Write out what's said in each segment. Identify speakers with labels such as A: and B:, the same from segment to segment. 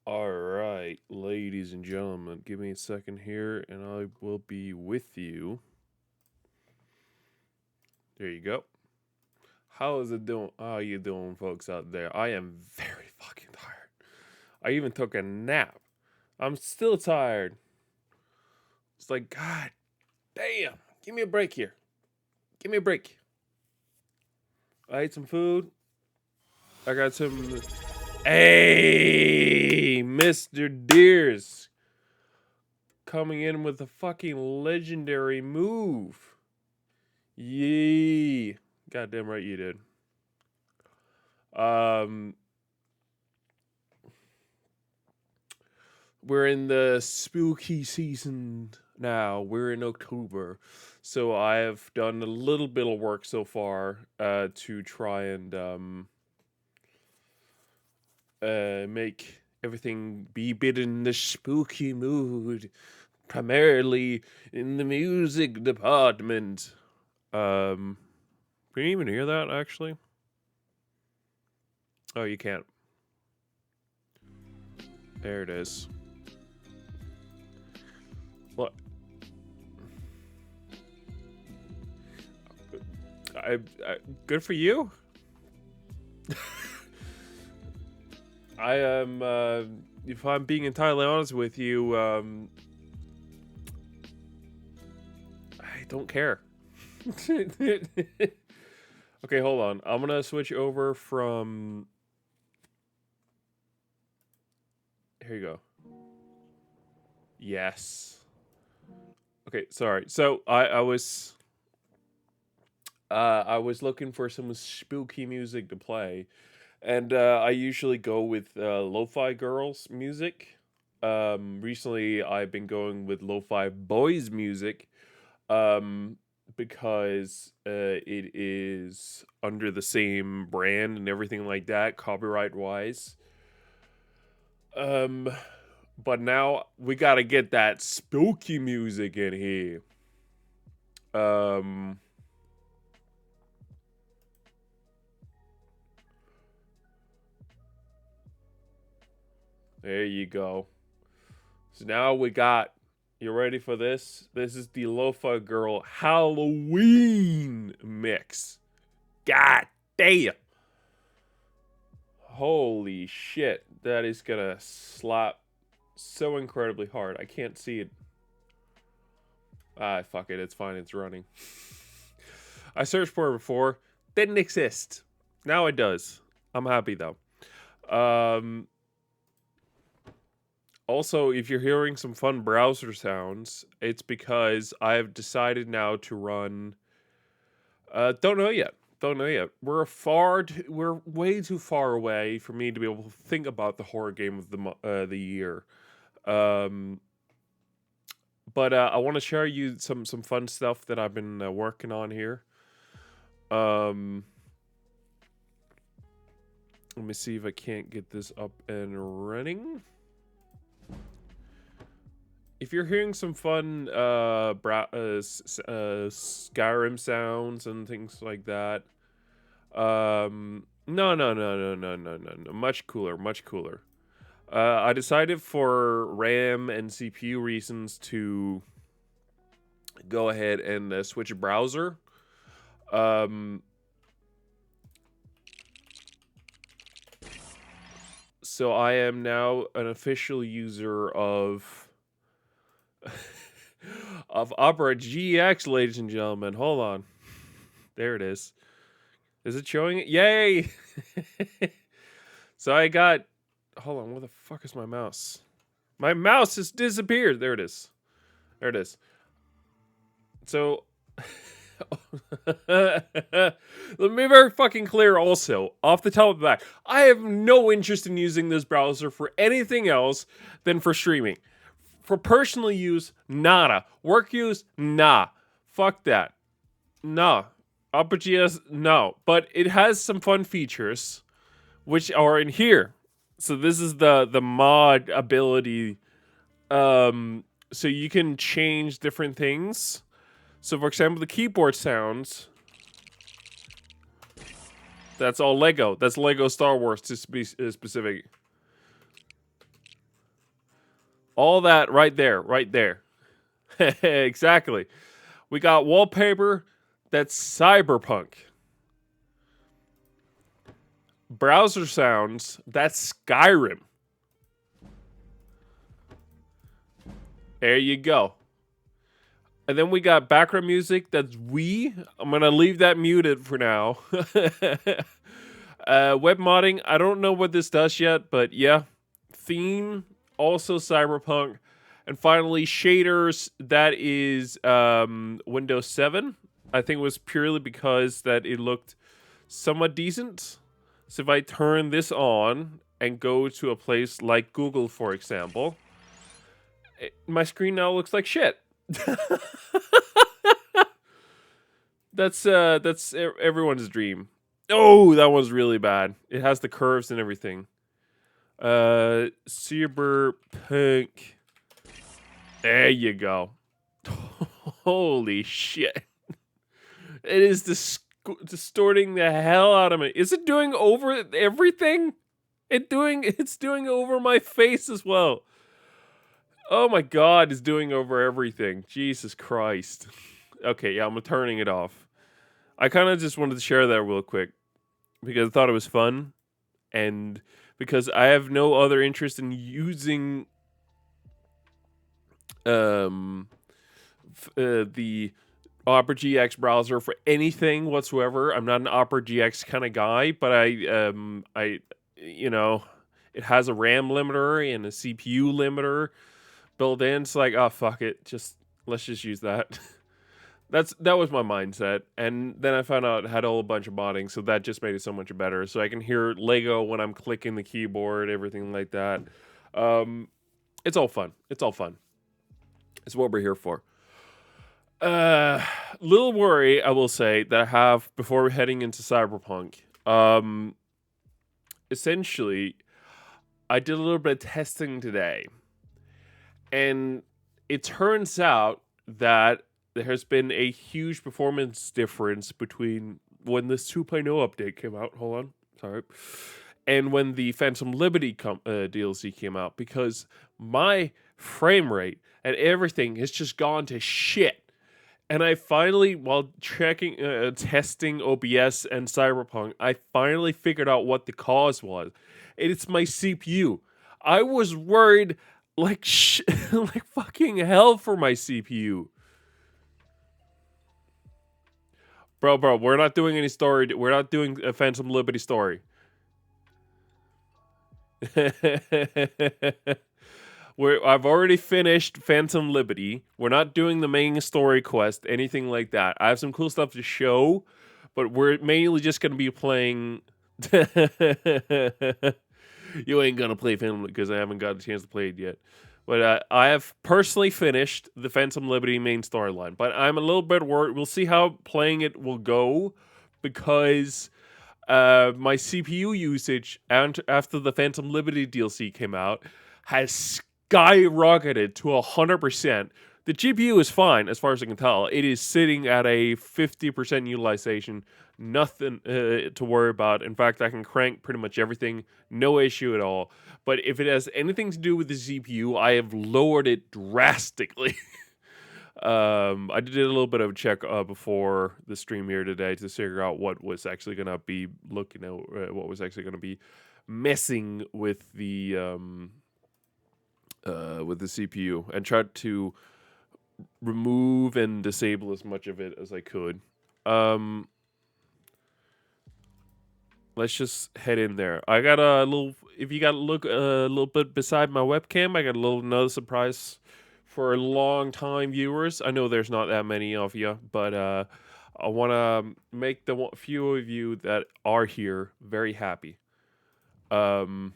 A: Alright, ladies and gentlemen, give me a second here and I will be with you. There you go. How is it doing? How are you doing, folks out there? I am very fucking tired. I even took a nap. I'm still tired. It's like, God damn. Give me a break here. Give me a break. I ate some food. I got some. Hey, Mr. Deers. Coming in with a fucking legendary move. Yee. Goddamn right you did. Um, we're in the spooky season now. We're in October. So I have done a little bit of work so far to try and make everything be a bit in the spooky mood, primarily in the music department. Can you even hear that, actually? Oh, you can't. There it is. What? I good for you. I am. If I'm being entirely honest with you, I don't care. Okay, hold on. I'm gonna switch over from. Here you go. Yes. Okay, sorry. So I was looking for some spooky music to play, and I usually go with lo-fi girls music. Recently I've been going with lo-fi boys music, because it is under the same brand and everything like that, copyright wise. Um, but now we gotta get that spooky music in here. Um, there you go. So now we got. You ready for this? This is the Lo-Fi Girl Halloween mix. God damn. Holy shit. That is gonna slap so incredibly hard. I can't see it. Ah, fuck it. It's fine. It's running. I searched for it before. Didn't exist. Now it does. I'm happy though. Um, Also, if you're hearing some fun browser sounds, it's because I've decided now to run. Don't know yet. Don't know yet. We're way too far away for me to be able to think about the horror game of the year. Um, but I want to share you some fun stuff that I've been working on here. Um, Let me see if I can't get this up and running. If you're hearing some fun Skyrim sounds and things like that, no. Much cooler, much cooler. I decided for RAM and CPU reasons to go ahead and switch a browser. So I am now an official user of Opera GX, ladies and gentlemen. Hold on. There it is. Is it showing it? Yay! So I got. Hold on. Where the fuck is my mouse? My mouse has disappeared. There it is. There it is. So. Let me be very fucking clear also, off the top of the back. I have no interest in using this browser for anything else than for streaming. For personal use, nada. Work use, nah. Fuck that. Nah. OperaGS, no. But it has some fun features, which are in here. So this is the mod ability. So you can change different things. So for example, the keyboard sounds. That's all Lego. That's Lego Star Wars to be specific. All that right there, right there. Exactly. We got wallpaper that's Cyberpunk. Browser sounds that's Skyrim. There you go. And then we got background music that's I'm going to leave that muted for now. Web modding, I don't know what this does yet, but yeah. Theme, also Cyberpunk. And finally, shaders, that is Windows 7. I think it was purely because that it looked somewhat decent. So if I turn this on and go to a place like Google, for example, my screen now looks like shit. That's everyone's dream. Oh, that one's really bad. It has the curves and everything. Cyberpunk. There you go. Holy shit. It is distorting the hell out of me. Is it doing over everything? It's doing over my face as well. Oh my god, it's doing over everything. Jesus Christ. Okay, yeah, I'm turning it off. I kind of just wanted to share that real quick because I thought it was fun and because I have no other interest in using the Opera GX browser for anything whatsoever. I'm not an Opera GX kind of guy, but I it has a RAM limiter and a CPU limiter built in. It's like, oh fuck it, let's just use that. That was my mindset, and then I found out it had a whole bunch of modding, so that just made it so much better. So I can hear Lego when I'm clicking the keyboard, everything like that. It's all fun. It's all fun. It's what we're here for. Little worry, I will say, that I have before we're heading into Cyberpunk. Essentially, I did a little bit of testing today, and it turns out that there has been a huge performance difference between when this 2.0 update came out. Hold on, sorry. And when the Phantom Liberty DLC came out, because my frame rate and everything has just gone to shit. And I finally, while testing OBS and Cyberpunk, I finally figured out what the cause was. It's my CPU. I was worried like like fucking hell for my CPU. Bro, we're not doing any story. We're not doing a Phantom Liberty story. I've already finished Phantom Liberty. We're not doing the main story quest, anything like that. I have some cool stuff to show, but we're mainly just going to be playing... You ain't going to play Phantom because I haven't got a chance to play it yet. But I have personally finished the Phantom Liberty main storyline. But I'm a little bit worried. We'll see how playing it will go. Because my CPU usage after the Phantom Liberty DLC came out has skyrocketed to 100%. The GPU is fine as far as I can tell. It is sitting at a 50% utilization. Nothing to worry about. In fact, I can crank pretty much everything. No issue at all. But if it has anything to do with the CPU, I have lowered it drastically. I did a little bit of a check before the stream here today to figure out what was actually going to be looking at, what was actually going to be messing with the CPU, and tried to remove and disable as much of it as I could. Let's just head in there. I got a little, if you got to look a little bit beside my webcam, I got a little another surprise for long time viewers. I know there's not that many of you, but I want to make the few of you that are here very happy. So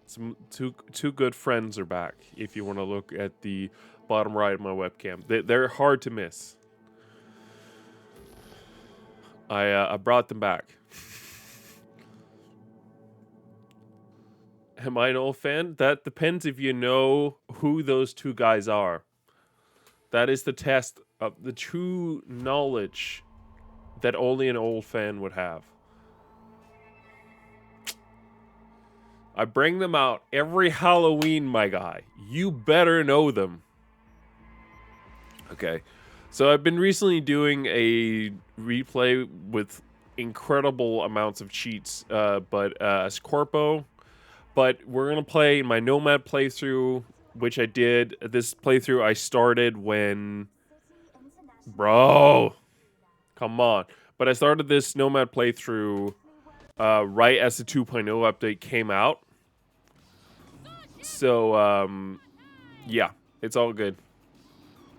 A: some two good friends are back. If you want to look at the bottom right of my webcam, they're hard to miss. I brought them back. Am I an old fan? That depends if you know who those two guys are. That is the test of the true knowledge that only an old fan would have. I bring them out every Halloween, my guy. You better know them. Okay. So I've been recently doing a replay with incredible amounts of cheats, but as Corpo. But we're going to play my Nomad playthrough, which I did. This playthrough I started when... Bro! Come on. But I started this Nomad playthrough right as the 2.0 update came out. So, yeah, it's all good.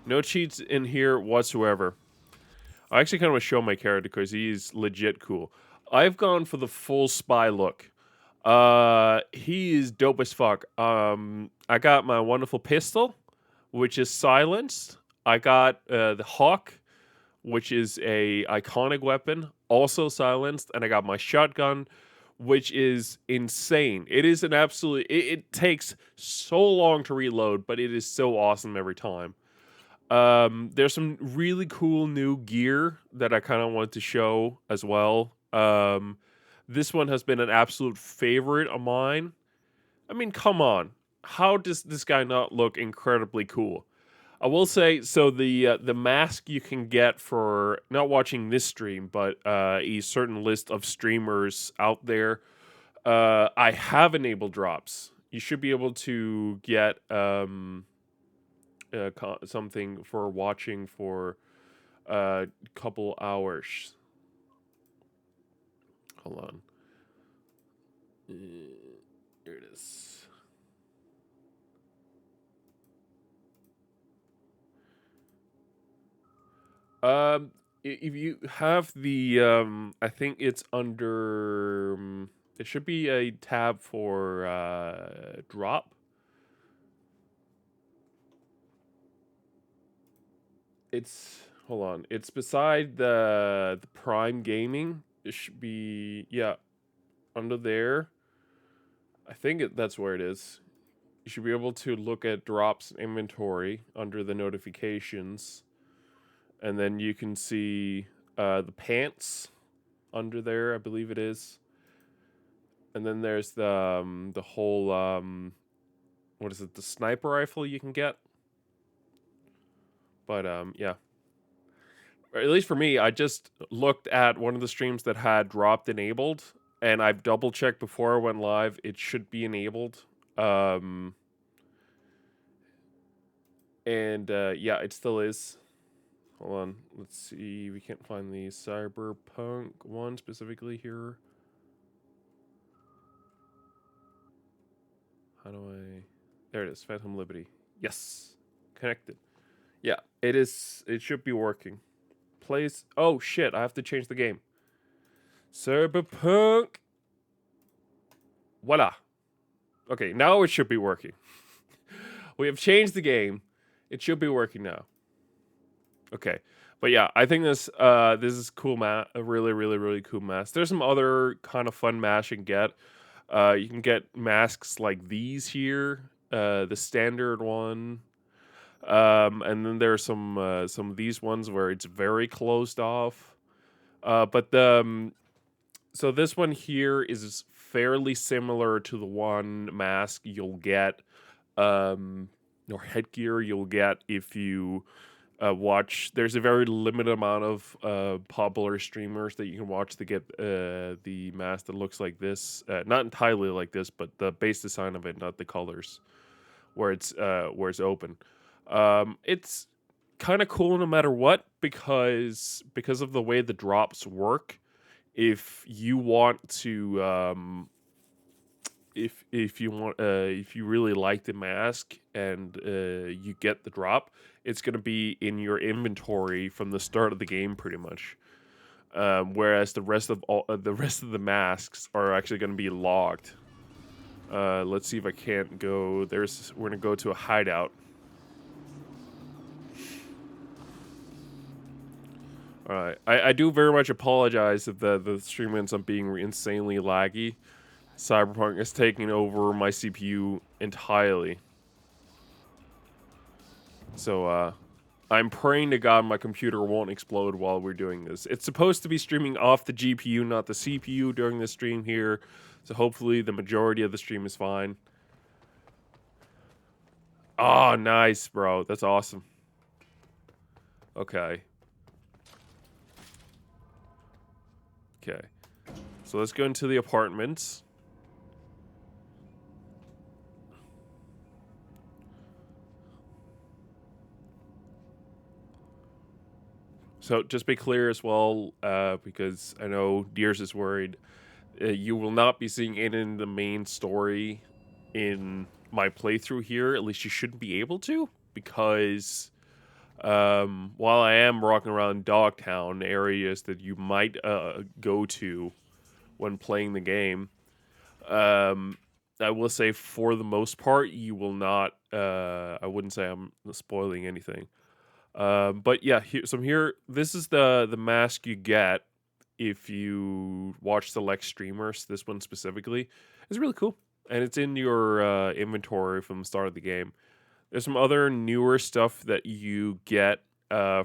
A: No cheats in here whatsoever. I actually kind of want to show my character because he's legit cool. I've gone for the full spy look. He is dope as fuck. I got my wonderful pistol, which is silenced. I got the hawk, which is a iconic weapon, also silenced, and I got my shotgun, which is insane. It is an absolute... It takes so long to reload, but it is so awesome every time. There's some really cool new gear that I kind of want to show as well. This one has been an absolute favorite of mine. I mean, come on. How does this guy not look incredibly cool? I will say, so the mask you can get for not watching this stream, but a certain list of streamers out there, I have enabled drops. You should be able to get something for watching for a couple hours. Hold on. Here it is. If you have the, I think it's under, it should be a tab for, drop. It's, hold on, it's beside the Prime Gaming. It should be, yeah, under there. I think that's where it is. You should be able to look at drops inventory under the notifications. And then you can see the pants under there, I believe it is. And then there's the whole, what is it, the sniper rifle you can get. But, yeah. Or at least for me, I just looked at one of the streams that had dropped enabled. And I've double-checked before I went live. It should be enabled. And, yeah, it still is. Hold on, let's see. We can't find the Cyberpunk one specifically here. How do I... There it is, Phantom Liberty. Yes, connected. Yeah, it is. It should be working. Plays... Oh, shit, I have to change the game. Cyberpunk! Voila. Okay, now it should be working. We have changed the game. It should be working now. Okay, but yeah, I think this is cool a really, really, really cool mask. There's some other kind of fun masks you can get. You can get masks like these here, the standard one, and then there's some of these ones where it's very closed off. But so this one here is fairly similar to the one mask you'll get, or headgear you'll get if you watch. There's a very limited amount of popular streamers that you can watch to get the mask that looks like this. Not entirely like this, but the base design of it, not the colors, where it's open. It's kind of cool no matter what, because of the way the drops work. If you want to, if you really like the mask and you get the drop, it's going to be in your inventory from the start of the game, pretty much. Whereas the rest of the masks are actually going to be logged. Let's see if I can't go. We're going to go to a hideout. All right. I do very much apologize if the stream ends up being insanely laggy. Cyberpunk is taking over my CPU entirely. So, I'm praying to God my computer won't explode while we're doing this. It's supposed to be streaming off the GPU, not the CPU during the stream here. So hopefully the majority of the stream is fine. Oh, nice, bro. That's awesome. Okay. Okay. So let's go into the apartments. So just be clear as well, because I know Deers is worried. You will not be seeing it in the main story in my playthrough here. At least you shouldn't be able to, because while I am walking around Dogtown, areas that you might go to when playing the game, I will say for the most part, you will not. I wouldn't say I'm spoiling anything. But yeah, here. This is the mask you get if you watch select streamers. This one specifically is really cool, and it's in your inventory from the start of the game. There's some other newer stuff that you get so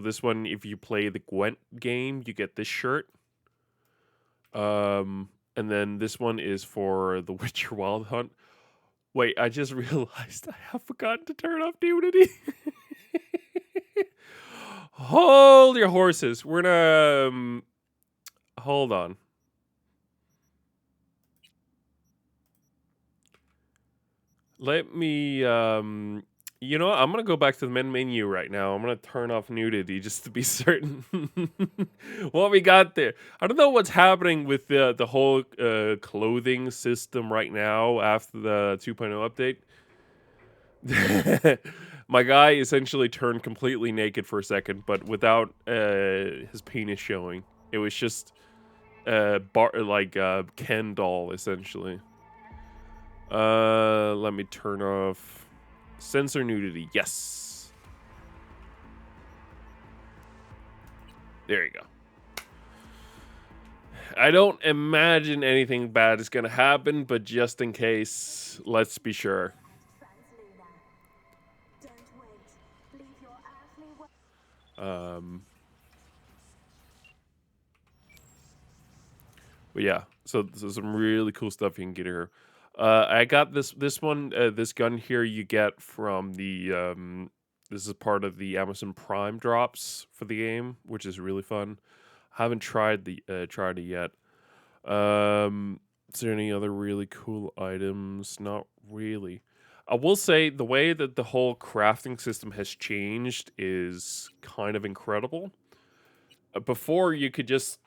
A: this one, if you play the Gwent game, you get this shirt. And then this one is for the Witcher Wild Hunt. Wait, I just realized I have forgotten to turn off nudity. Hold your horses. We're gonna hold on. Let me you know what? I'm gonna go back to the main menu right now. I'm gonna turn off nudity just to be certain what we got there. I don't know what's happening with the whole clothing system right now after the 2.0 update. My guy essentially turned completely naked for a second, but without his penis showing. It was just Ken doll essentially. Let me turn off censor nudity. Yes. There you go. I don't imagine anything bad is gonna happen, but just in case, let's be sure. But yeah, so some really cool stuff you can get here. I got this gun here you get from the this is part of the Amazon Prime drops for the game, which is really fun. Haven't tried it yet. Is there any other really cool items? Not really. I will say the way that the whole crafting system has changed is kind of incredible. Before you could just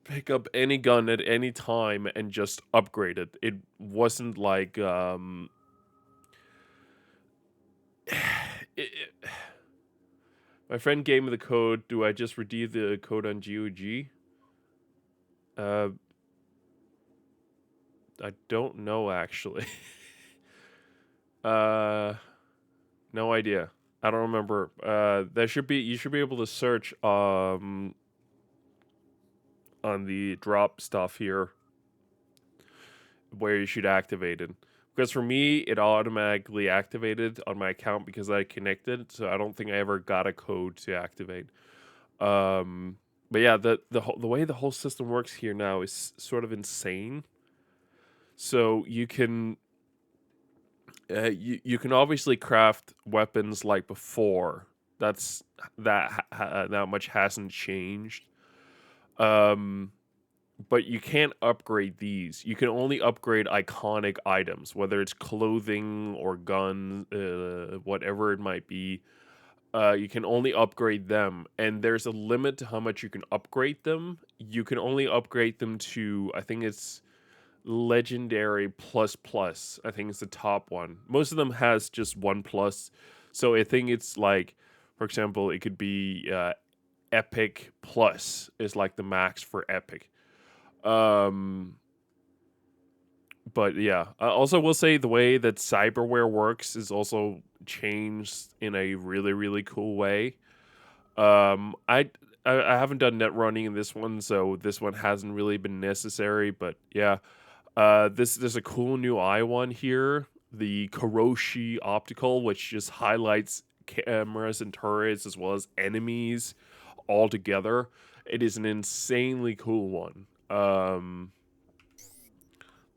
A: pick up any gun at any time and just upgrade it. It wasn't like my friend gave me the code. Do I just redeem the code on GOG? I don't know actually. No idea. I don't remember. You should be able to search on the drop stuff here where you should activate it. Because for me, it automatically activated on my account because I connected, so I don't think I ever got a code to activate. But yeah, the way the whole system works here now is sort of insane. So you can you can obviously craft weapons like before. That much hasn't changed. But you can't upgrade these. You can only upgrade iconic items, whether it's clothing or guns, whatever it might be. You can only upgrade them, and there's a limit to how much you can upgrade them. You can only upgrade them to, I think it's legendary plus plus. I think it's the top one. Most of them has just one plus, so I think it's like, for example, it could be epic plus is like the max for epic. But yeah, I also will say the way that cyberware works is also changed in a really really cool way. I haven't done net running in this one, so this one hasn't really been necessary. But yeah, there's a cool new eye one here, the Kuroshi optical, which just highlights cameras and turrets as well as enemies all together. It is an insanely cool one.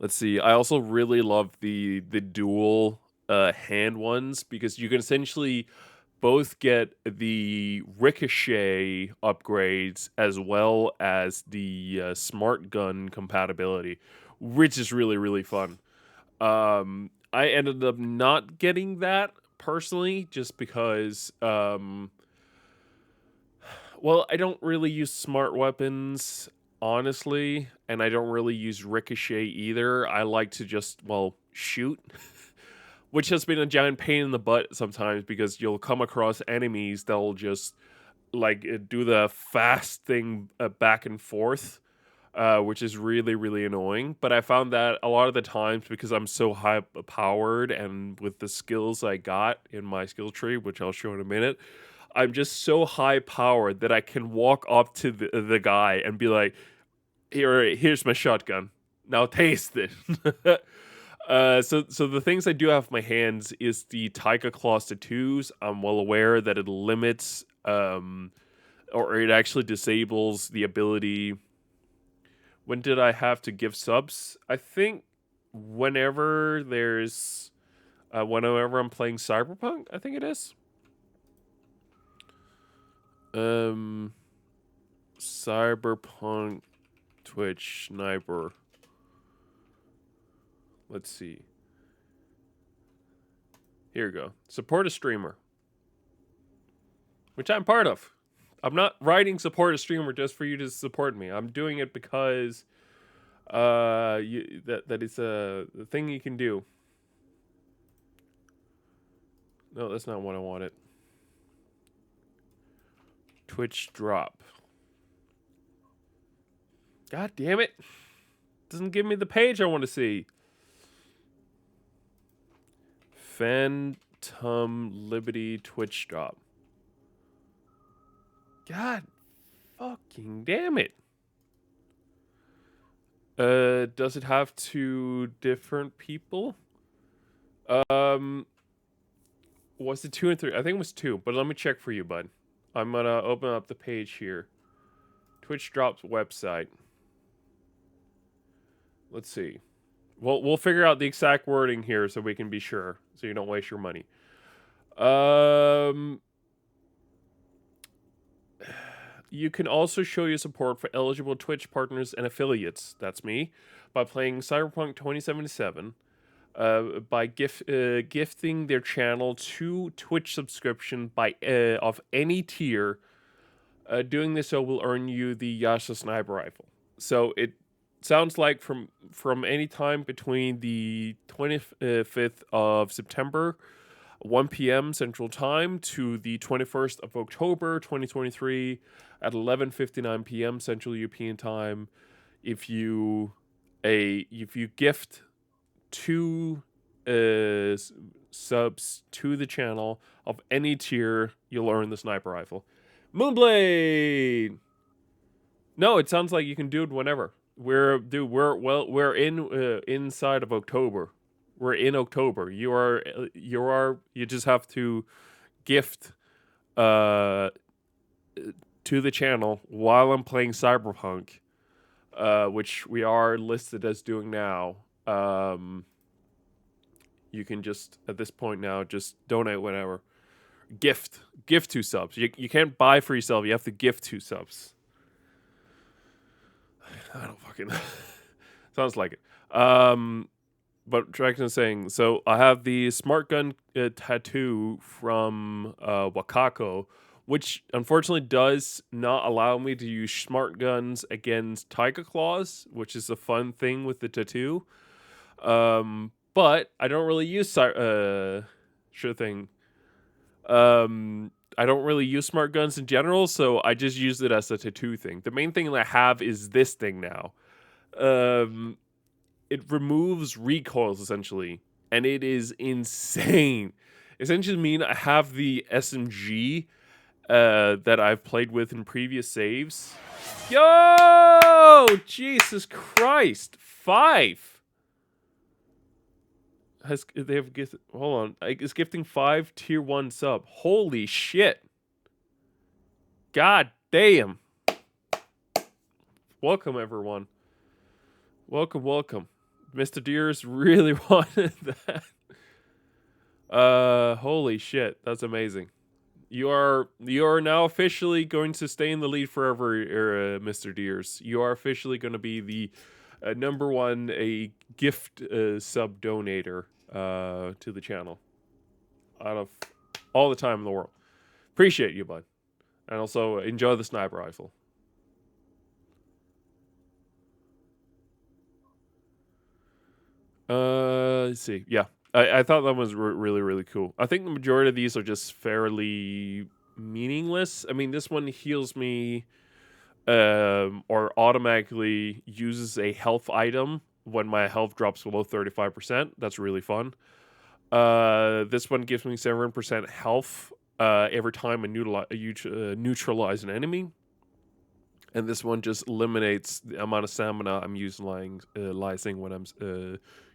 A: Let's see. I also really love the dual hand ones because you can essentially both get the ricochet upgrades as well as the smart gun compatibility, which is really really fun. I ended up not getting that personally just because well, I don't really use smart weapons, honestly, and I don't really use ricochet either. I like to just, well, shoot, which has been a giant pain in the butt sometimes because you'll come across enemies that'll just like do the fast thing back and forth, which is really really annoying. But I found that a lot of the times because I'm so high powered and with the skills I got in my skill tree, which I'll show in a minute, I'm just so high powered that I can walk up to the guy and be like, here's my shotgun. Now taste it." So the things I do have in my hands is the Taika Claws tattoos. I'm well aware that it limits or it actually disables the ability. When did I have to give subs? I think whenever there's whenever I'm playing Cyberpunk, I think it is. Cyberpunk Twitch sniper. Let's see. Here we go. Support a streamer, which I'm part of. I'm not writing support a streamer just for you to support me. I'm doing it because that is a thing you can do. No, that's not what I wanted. Twitch drop. God damn it. Doesn't give me the page I want to see. Phantom Liberty Twitch drop. God fucking damn it. Does it have two different people? Was it 2 and 3? I think it was 2, but let me check for you, bud. I'm gonna open up the page here. Twitch drops website. Let's see. We'll figure out the exact wording here so we can be sure, so you don't waste your money. You can also show your support for eligible Twitch partners and affiliates. That's me, by playing Cyberpunk 2077. By gifting their channel to Twitch subscription by of any tier. Doing this so will earn you the Yasha sniper rifle. So it sounds like from any time between the 25th of September, 1 p.m. Central Time, to the 21st of October 2023 at 11:59 p.m. Central European Time. If you gift 2 subs to the channel of any tier, you'll earn the sniper rifle. Moonblade. No, it sounds like you can do it whenever. We're in inside of October. We're in October. You just have to gift to the channel while I'm playing Cyberpunk, which we are listed as doing now. You can just at this point now just donate whenever. Gift 2 subs. You can't buy for yourself. You have to gift 2 subs. I don't fucking sounds like it. But Dragon is saying, so I have the smart gun tattoo from Wakako, which unfortunately does not allow me to use smart guns against Tiger Claws, which is a fun thing with the tattoo. But I don't really use sure thing. I don't really use smart guns in general, so I just use it as a tattoo thing. The main thing that I have is this thing now. It removes recoils essentially, and it is insane. Essentially mean I have the SMG that I've played with in previous saves. Yo! Jesus Christ. 5. They have hold on. Is gifting 5 tier 1 sub. Holy shit. God damn. Welcome everyone. Welcome. Mr. Deers really wanted that. Holy shit, that's amazing. You are now officially going to stay in the lead forever, Mr. Deers. You are officially going to be the number one a gift sub donator to the channel out of all the time in the world. Appreciate you, bud, and also enjoy the sniper rifle. Let's see. Yeah, I thought that was really, really cool. I think the majority of these are just fairly meaningless. I mean, this one heals me, or automatically uses a health item when my health drops below 35%. That's really fun. This one gives me 7% health every time I neutralize an enemy. And this one just eliminates the amount of stamina I'm utilizing when I'm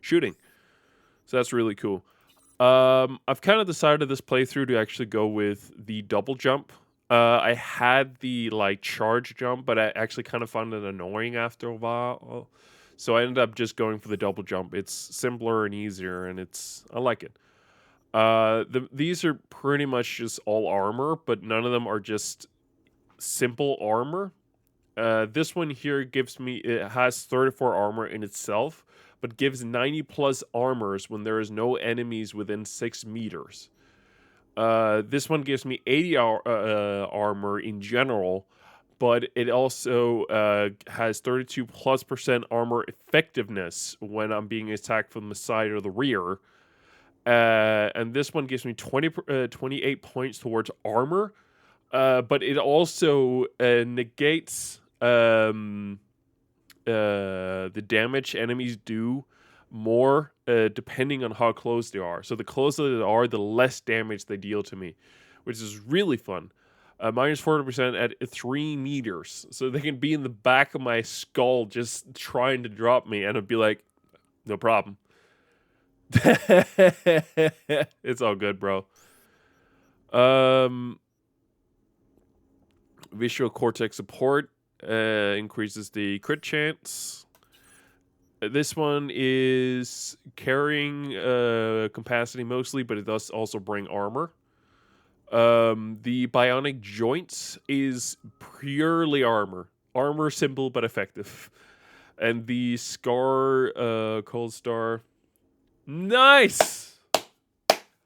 A: shooting. So that's really cool. I've kind of decided this playthrough to actually go with the double jump. I had the charge jump, but I actually kind of found it annoying after a while. So I ended up just going for the double jump. It's simpler and easier, and I like it. These are pretty much just all armor, but none of them are just simple armor. This one here it has 34 armor in itself, but gives 90 plus armors when there is no enemies within 6 meters. This one gives me 80 armor in general, but it also has 32 plus % armor effectiveness when I'm being attacked from the side or the rear. And this one gives me 28 points towards armor, but it also negates the damage enemies do more depending on how close they are. So the closer they are, the less damage they deal to me, which is really fun. Minus 40% at 3 meters. So they can be in the back of my skull just trying to drop me, and it'd be like, no problem. It's all good, bro. Visual cortex support increases the crit chance. This one is carrying capacity mostly, but it does also bring armor. The bionic joints is purely armor. Armor simple but effective. And the scar, cold star. Nice!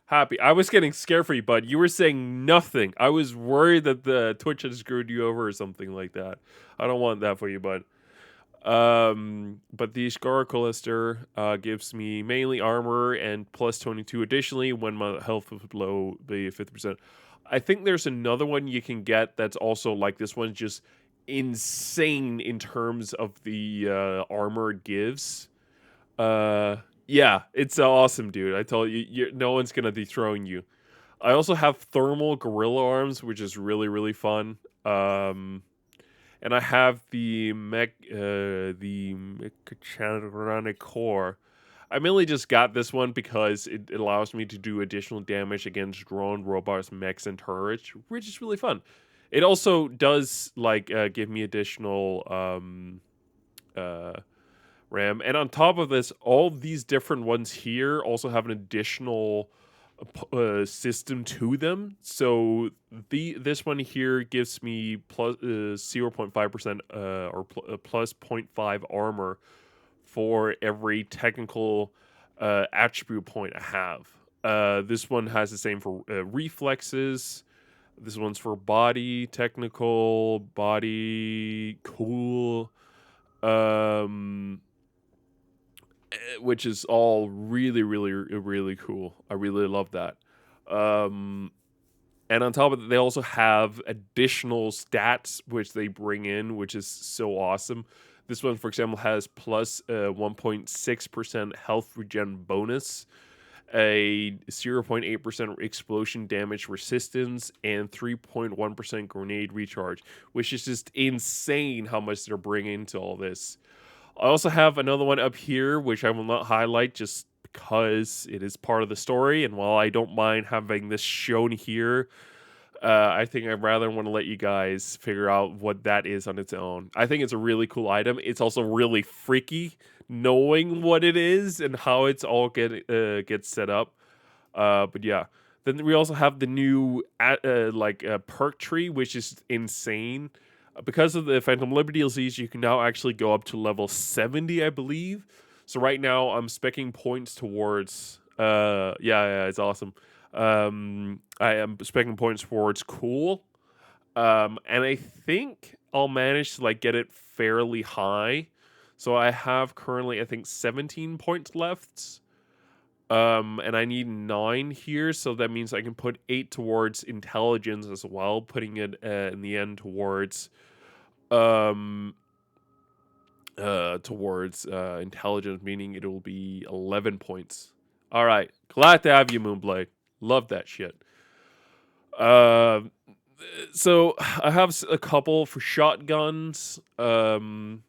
A: Happy. I was getting scared for you, bud. You were saying nothing. I was worried that the Twitch had screwed you over or something like that. I don't want that for you, bud. But the Scar Colister gives me mainly armor and plus 22 additionally when my health is below the 50%. I think there's another one you can get that's also like this one, just insane in terms of the armor it gives. Yeah, it's awesome, dude. I told you, no one's gonna dethrone you. I also have thermal gorilla arms, which is really, really fun. And I have the mechatronic core. I mainly just got this one because it allows me to do additional damage against drone, robots, mechs, and turrets, which is really fun. It also does give me additional RAM, and on top of this, all these different ones here also have an additional system to them. So this one here gives me plus 0.5% or plus 0.5 armor for every technical attribute point I have. This one has the same for reflexes. This one's for body, technical, body, cool, which is all really, really, really cool. I really love that. And on top of it, they also have additional stats which they bring in, which is so awesome. This one, for example, has plus 1.6% health regen bonus, a 0.8% explosion damage resistance, and 3.1% grenade recharge, which is just insane how much they're bringing to all this. I also have another one up here, which I will not highlight just because it is part of the story. And while I don't mind having this shown here, I think I'd rather want to let you guys figure out what that is on its own. I think it's a really cool item. It's also really freaky. knowing what it is and how it's all gets set up. But yeah, then we also have the new perk tree, which is insane. Because of the Phantom Liberty DLCs, you can now actually go up to level 70, I believe. So right now I'm specking points towards yeah, it's awesome. I am specking points towards cool. And I think I'll manage to like get it fairly high. So I have currently I think 17 points left. And I need 9 here, so that means I can put 8 towards intelligence as well, putting it in the end towards um intelligence, meaning it will be 11 points. All right, glad to have you, Moonblade. Love that shit. Um, so I have a couple for shotguns, effect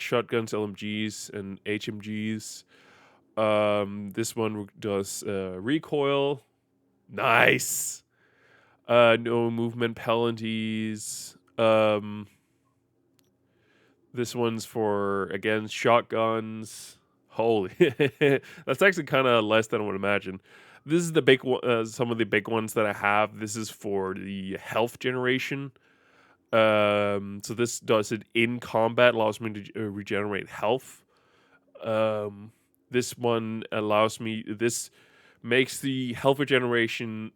A: shotguns, LMGs, and HMGs. This one does recoil. Nice. No movement penalties. This one's for again shotguns. Holy, that's actually kind of less than I would imagine. This is the big one. Some of the big ones that I have. This is for the health generation. So this does it in combat, allows me to regenerate health. This one allows me. This makes the health regeneration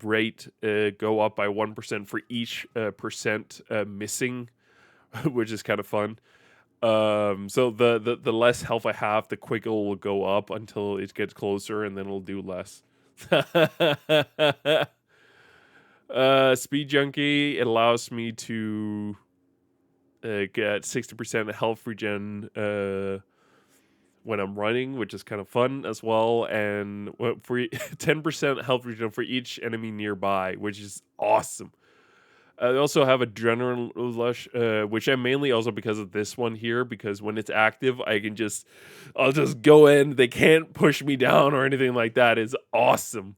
A: rate go up by 1% for each percent missing, which is kind of fun. So the less health I have, the quicker it will go up until it gets closer, and then it'll do less. Speed Junkie, it allows me to get 60% health regen when I'm running, which is kind of fun as well, and for 10% health regen for each enemy nearby, which is awesome. I also have Adrenaline Rush, which I mainly also because of this one here, because when it's active, I'll just go in. They can't push me down or anything like that. It's awesome.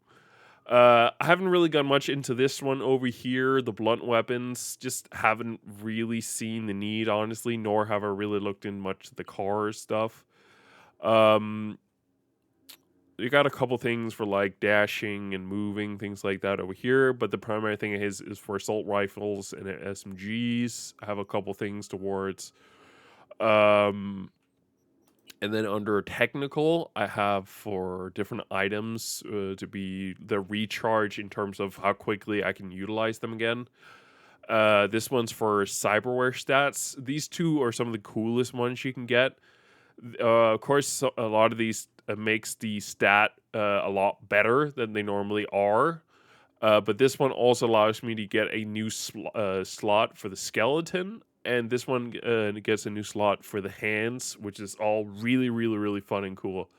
A: I haven't really gone much into this one over here. The blunt weapons, just haven't really seen the need, honestly, nor have I really looked in much of the car stuff. You got a couple things for like dashing and moving, things like that over here, but the primary thing is for assault rifles and SMGs. I have a couple things towards and then under technical, I have for different items to be the recharge in terms of how quickly I can utilize them again. This one's for cyberware stats. These two are some of the coolest ones you can get. Of course, a lot of these makes the stat a lot better than they normally are. But this one also allows me to get a new slot for the skeleton. And this one gets a new slot for the hands, which is all really, really, really fun and cool.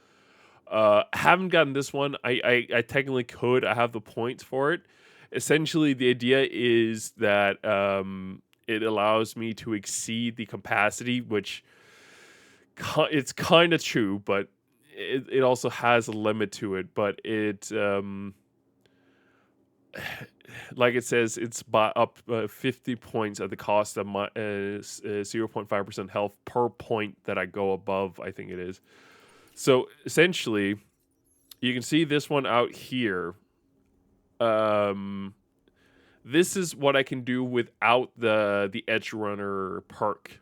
A: Haven't gotten this one. I technically could. I have the points for it. Essentially, the idea is that it allows me to exceed the capacity, which it's kind of true, but it also has a limit to it. But it like it says, it's up 50 points at the cost of my 0.5% health per point that I go above, I think it is. So essentially, you can see this one out here. This is what I can do without the Edge Runner perk.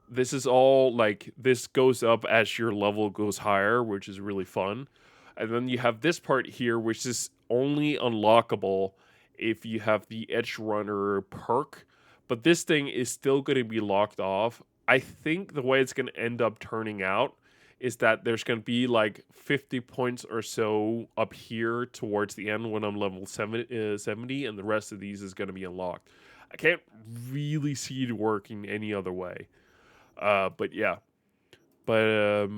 A: This is all like, this goes up as your level goes higher, which is really fun. And then you have this part here, which is only unlockable if you have the Edge Runner perk. But this thing is still going to be locked off. I think the way it's going to end up turning out is that there's going to be like 50 points or so up here towards the end when I'm level 70, and the rest of these is going to be unlocked. I can't really see it working any other way. But yeah. But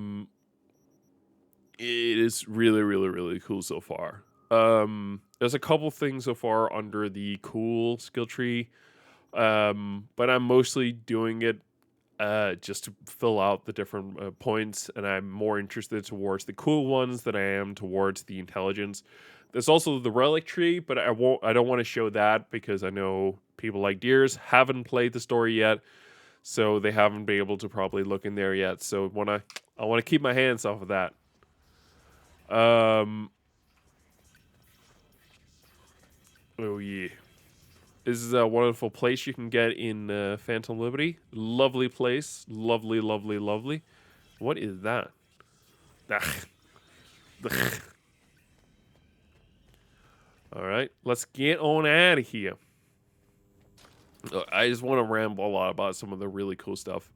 A: it is really, really, really cool so far. There's a couple things so far under the cool skill tree, but I'm mostly doing it just to fill out the different points, and I'm more interested towards the cool ones than I am towards the intelligence. There's also the relic tree, but I don't want to show that because I know people like Deers haven't played the story yet. so they haven't been able to probably look in there yet. So I want to keep my hands off of that. Oh yeah. This is a wonderful place you can get in Phantom Liberty. Lovely place. Lovely, lovely, lovely. What is that? Alright, let's get on out of here. I just want to ramble a lot about some of the really cool stuff.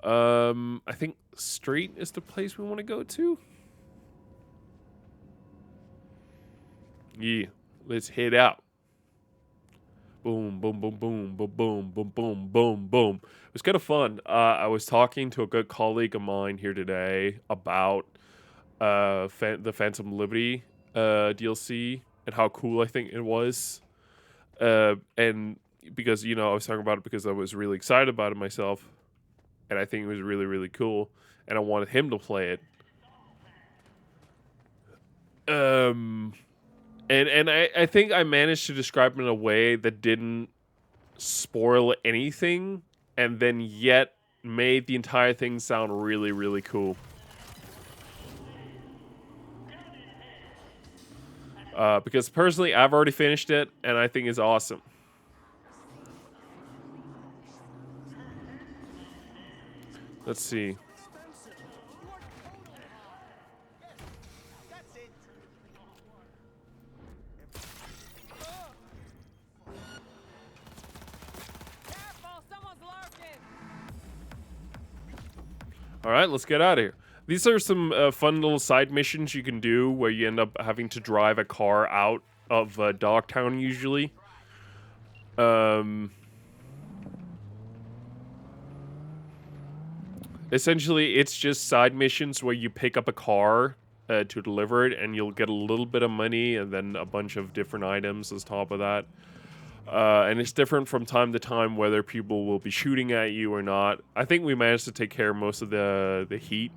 A: I think Street is the place we want to go to. Yeah, let's head out. Boom, boom, boom, boom, boom, boom, boom, boom, boom, boom. It was kind of fun. I was talking to a good colleague of mine here today about the Phantom Liberty DLC and how cool I think it was. And because, you know, I was talking about it because I was really excited about it myself. And I think it was really, really cool. And I wanted him to play it. And I think I managed to describe it in a way that didn't spoil anything, and then yet made the entire thing sound really, really cool. Because personally, I've already finished it, and I think it's awesome. Let's see. All right, let's get out of here. These are some fun little side missions you can do where you end up having to drive a car out of Dogtown usually. Essentially, it's just side missions where you pick up a car to deliver it, and you'll get a little bit of money and then a bunch of different items on top of that. And it's different from time to time whether people will be shooting at you or not. I think we managed to take care of most of the heat,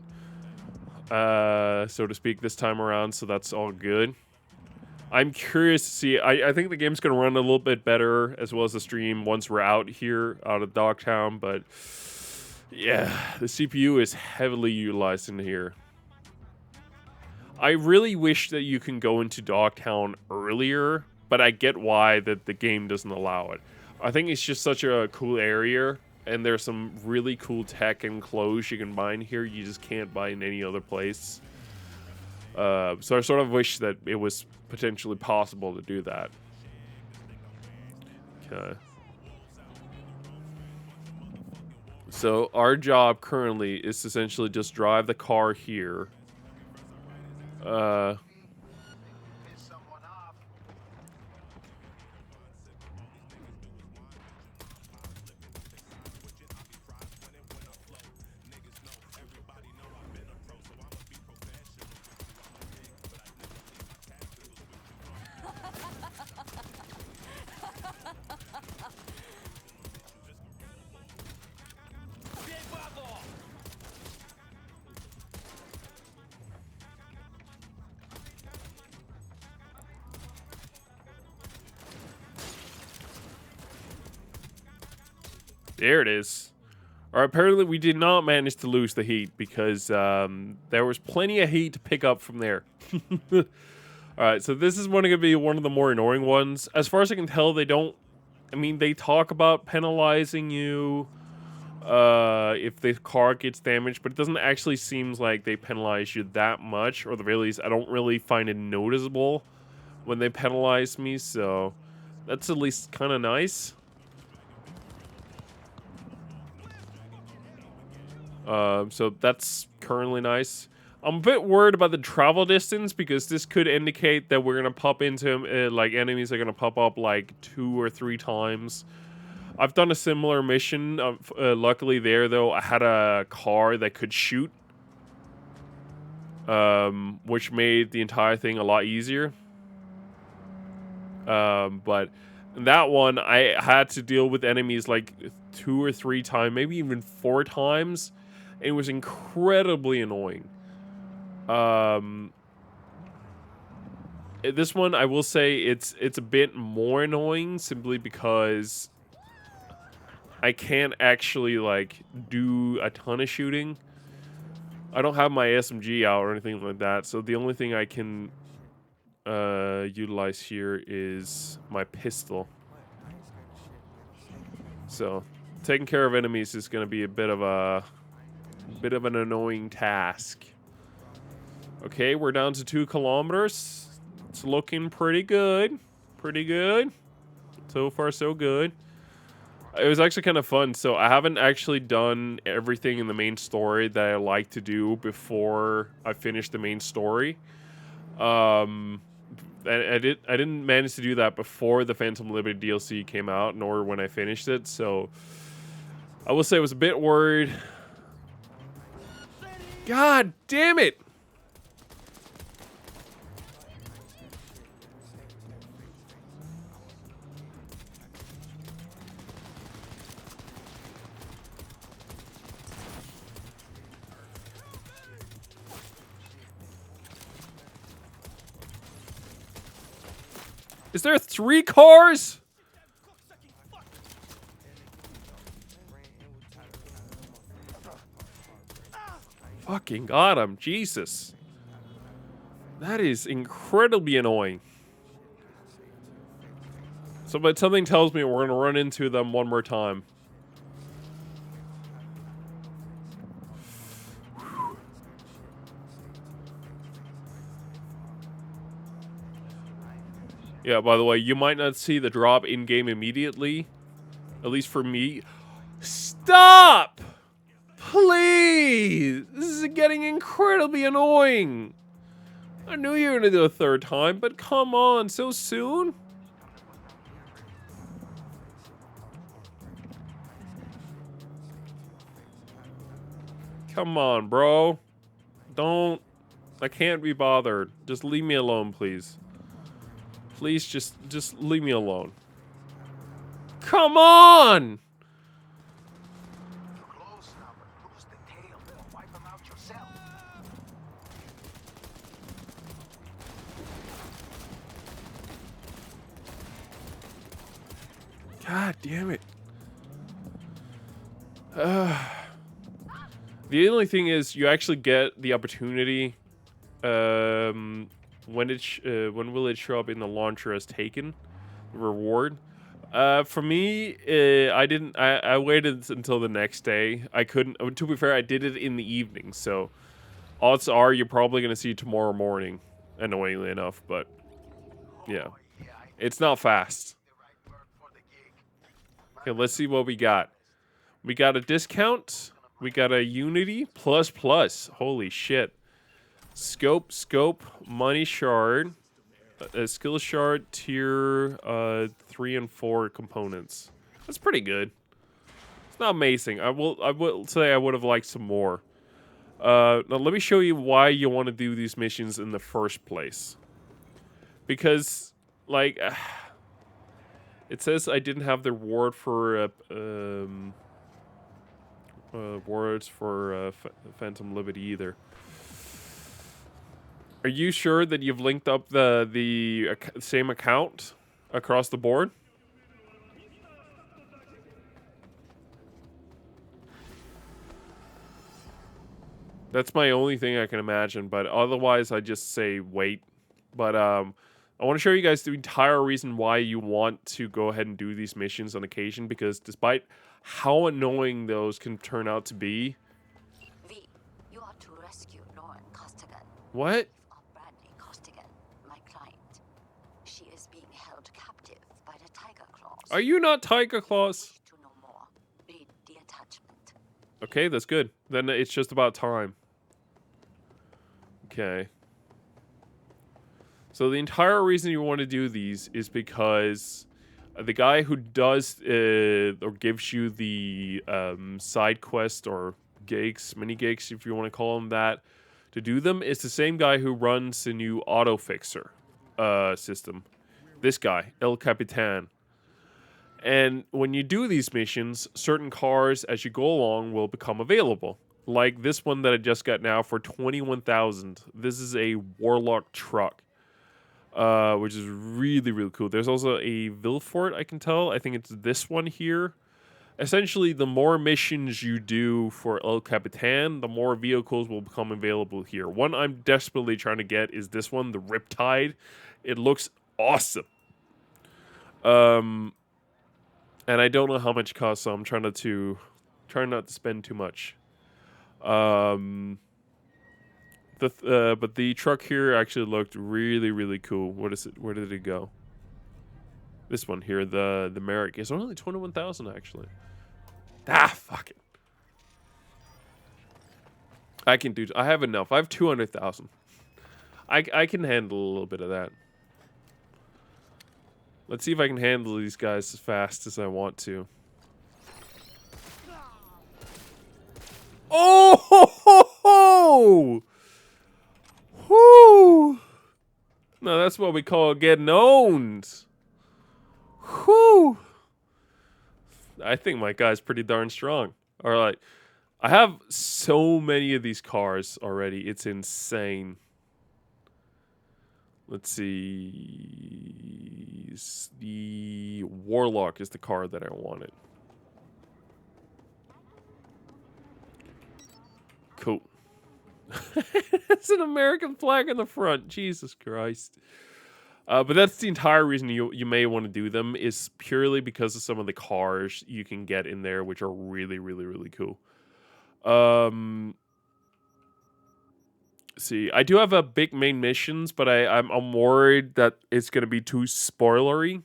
A: so to speak, this time around, so that's all good. I'm curious to see. I think the game's going to run a little bit better, as well as the stream, once we're out of Dogtown, but yeah, the CPU is heavily utilized in here. I really wish that you can go into Dogtown earlier, but I get why that the game doesn't allow it. I think it's just such a cool area, and there's some really cool tech and clothes you can buy in here you just can't buy in any other place. So I sort of wish that it was potentially possible to do that. Okay. So our job currently is to essentially just drive the car here. There it is. All right, apparently we did not manage to lose the heat because there was plenty of heat to pick up from there. All right, so this is going to be one of the more annoying ones. As far as I can tell, they don't... I mean, they talk about penalizing you if the car gets damaged, but it doesn't actually seem like they penalize you that much, or the very least, I don't really find it noticeable when they penalize me, so that's at least kind of nice. So that's currently nice. I'm a bit worried about the travel distance because this could indicate that we're gonna pop into like enemies are gonna pop up like 2 or 3 times. I've done a similar mission. Luckily there though, I had a car that could shoot, which made the entire thing a lot easier. But that one, I had to deal with enemies like 2 or 3 times, maybe even 4 times. It was incredibly annoying. This one, I will say, it's a bit more annoying simply because I can't actually like do a ton of shooting. I don't have my SMG out or anything like that, so the only thing I can utilize here is my pistol. So taking care of enemies is going to be a bit of an annoying task. Okay, we're down to 2 kilometers. It's looking pretty good. Pretty good. So far, so good. It was actually kind of fun. So I haven't actually done everything in the main story that I like to do before I finish the main story. I didn't manage to do that before the Phantom Liberty DLC came out, nor when I finished it. So I will say I was a bit worried. God damn it! Is there 3 cars? Fucking got him. Jesus. That is incredibly annoying. So, but something tells me we're going to run into them one more time. Yeah, by the way, you might not see the drop in-game immediately. At least for me. Stop! Please! This is getting incredibly annoying. I knew you were going to do a 3rd time, but come on, so soon? Come on, bro. Don't. I can't be bothered. Just leave me alone, please. Please, just leave me alone. Come on! God damn it. The only thing is, you actually get the opportunity. When will it show up in the launcher as taken? Reward. For me, I didn't. I waited until the next day. I couldn't. To be fair, I did it in the evening, so odds are you're probably gonna see tomorrow morning. Annoyingly enough, but yeah, it's not fast. Okay, let's see what we got. We got a discount. We got a Unity plus plus. Holy shit. Scope, money shard, a skill shard, tier 3 and 4 components. That's pretty good. It's not amazing. I will say I would have liked some more. Now let me show you why you want to do these missions in the first place. Because, like, it says I didn't have the reward for rewards for Phantom Liberty either. Are you sure that you've linked up the same account across the board? That's my only thing I can imagine, but otherwise I just say wait. But I want to show you guys the entire reason why you want to go ahead and do these missions on occasion, because despite how annoying those can turn out to be.
B: V, you are to rescue Lauren Costigan.
A: What?
B: Bradley Costigan, my client. She is being held captive by the Tiger Claws.
A: Are you not Tiger Claws?
B: To know more, read the attachment.
A: Okay, that's good. Then it's just about time. Okay. So the entire reason you want to do these is because the guy who does or gives you the side quest or gigs, mini gigs, if you want to call them that, to do them is the same guy who runs the new auto fixer system. This guy, El Capitan. And when you do these missions, certain cars as you go along will become available. Like this one that I just got now for 21,000. This is a Warlock truck. Which is really, really cool. There's also a Vilfort, I can tell. I think it's this one here. essentially, the more missions you do for El Capitan, the more vehicles will become available here. One I'm desperately trying to get is this one, the Riptide. It looks awesome. And I don't know how much it costs, so I'm trying not to spend too much. But the truck here actually looked really, really cool. What is it? Where did it go? This one here, the Merrick. It's only 21,000 actually. Ah, fuck it. I can do. I have enough. I have 200,000. I can handle a little bit of that. Let's see if I can handle these guys as fast as I want to. Oh ho ho ho! Whoo! No, that's what we call getting owned. Whoo! I think my guy's pretty darn strong. All right. I have so many of these cars already. It's insane. Let's see. The Warlock is the car that I wanted. Cool. It's an American flag in the front. Jesus Christ. But that's the entire reason you may want to do them, is purely because of some of the cars you can get in there, which are really, really, really cool. See, I do have a big main missions, but I'm worried that it's gonna be too spoilery.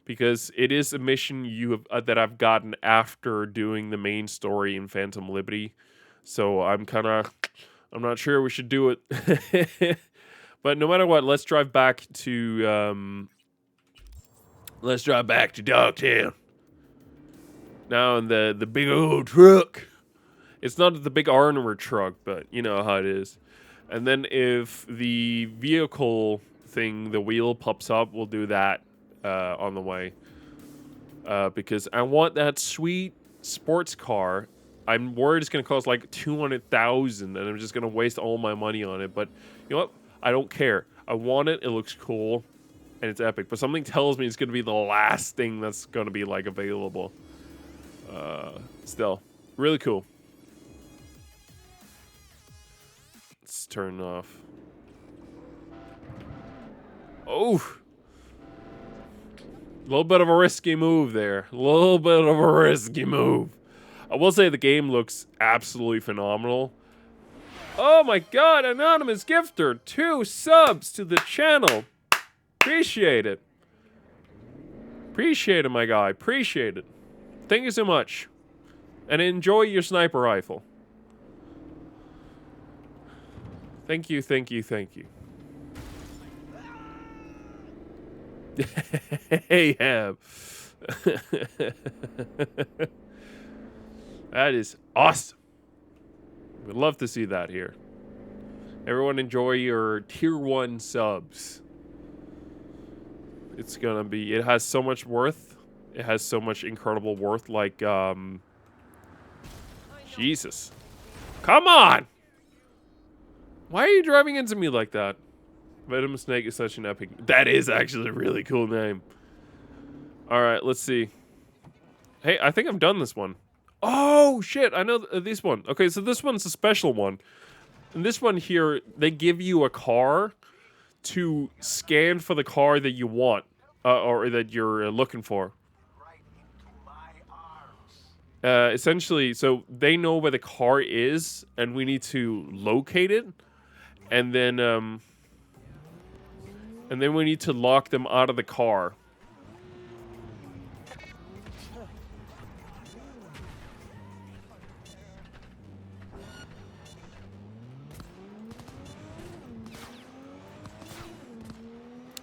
A: Because it is a mission that I've gotten after doing the main story in Phantom Liberty, so I'm not sure we should do it. But no matter what, let's drive back to Dogtown. Now in the big old truck. It's not the big armored truck, but you know how it is. And then if the vehicle thing, the wheel pops up, we'll do that on the way. Because I want that sweet sports car. I'm worried it's going to cost like 200,000 and I'm just going to waste all my money on it. But you know what? I don't care. I want it. It looks cool. And it's epic. But something tells me it's going to be the last thing that's going to be like available. Still, really cool. Let's turn off. Oh! A little bit of a risky move there. A little bit of a risky move. I will say the game looks absolutely phenomenal. Oh my god, anonymous gifter. 2 subs to the channel. Appreciate it. Appreciate it, my guy. Appreciate it. Thank you so much. And enjoy your sniper rifle. Thank you, thank you, thank you. Hey, Hab. That is awesome. We'd love to see that here. Everyone enjoy your tier 1 subs. It's gonna be, it has so much worth. It has so much incredible worth, like, Jesus. Come on! Why are you driving into me like that? Venom Snake is such an epic... That is actually a really cool name. Alright, let's see. Hey, I think I've done this one. Oh, shit, I know this one. Okay, so this one's a special one. And this one here, they give you a car to scan for the car that you want. Or that you're looking for. Essentially, so they know where the car is, and we need to locate it. And then we need to lock them out of the car.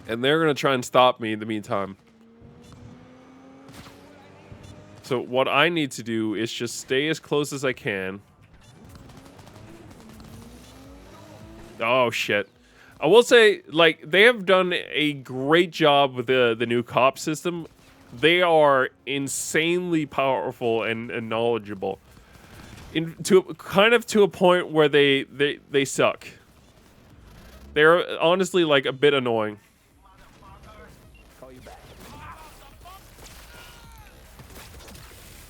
A: And they're going to try and stop me in the meantime. So what I need to do is just stay as close as I can. Oh, shit. I will say, like, they have done a great job with the new cop system. They are insanely powerful and knowledgeable. To a point where they suck. They're honestly, like, a bit annoying.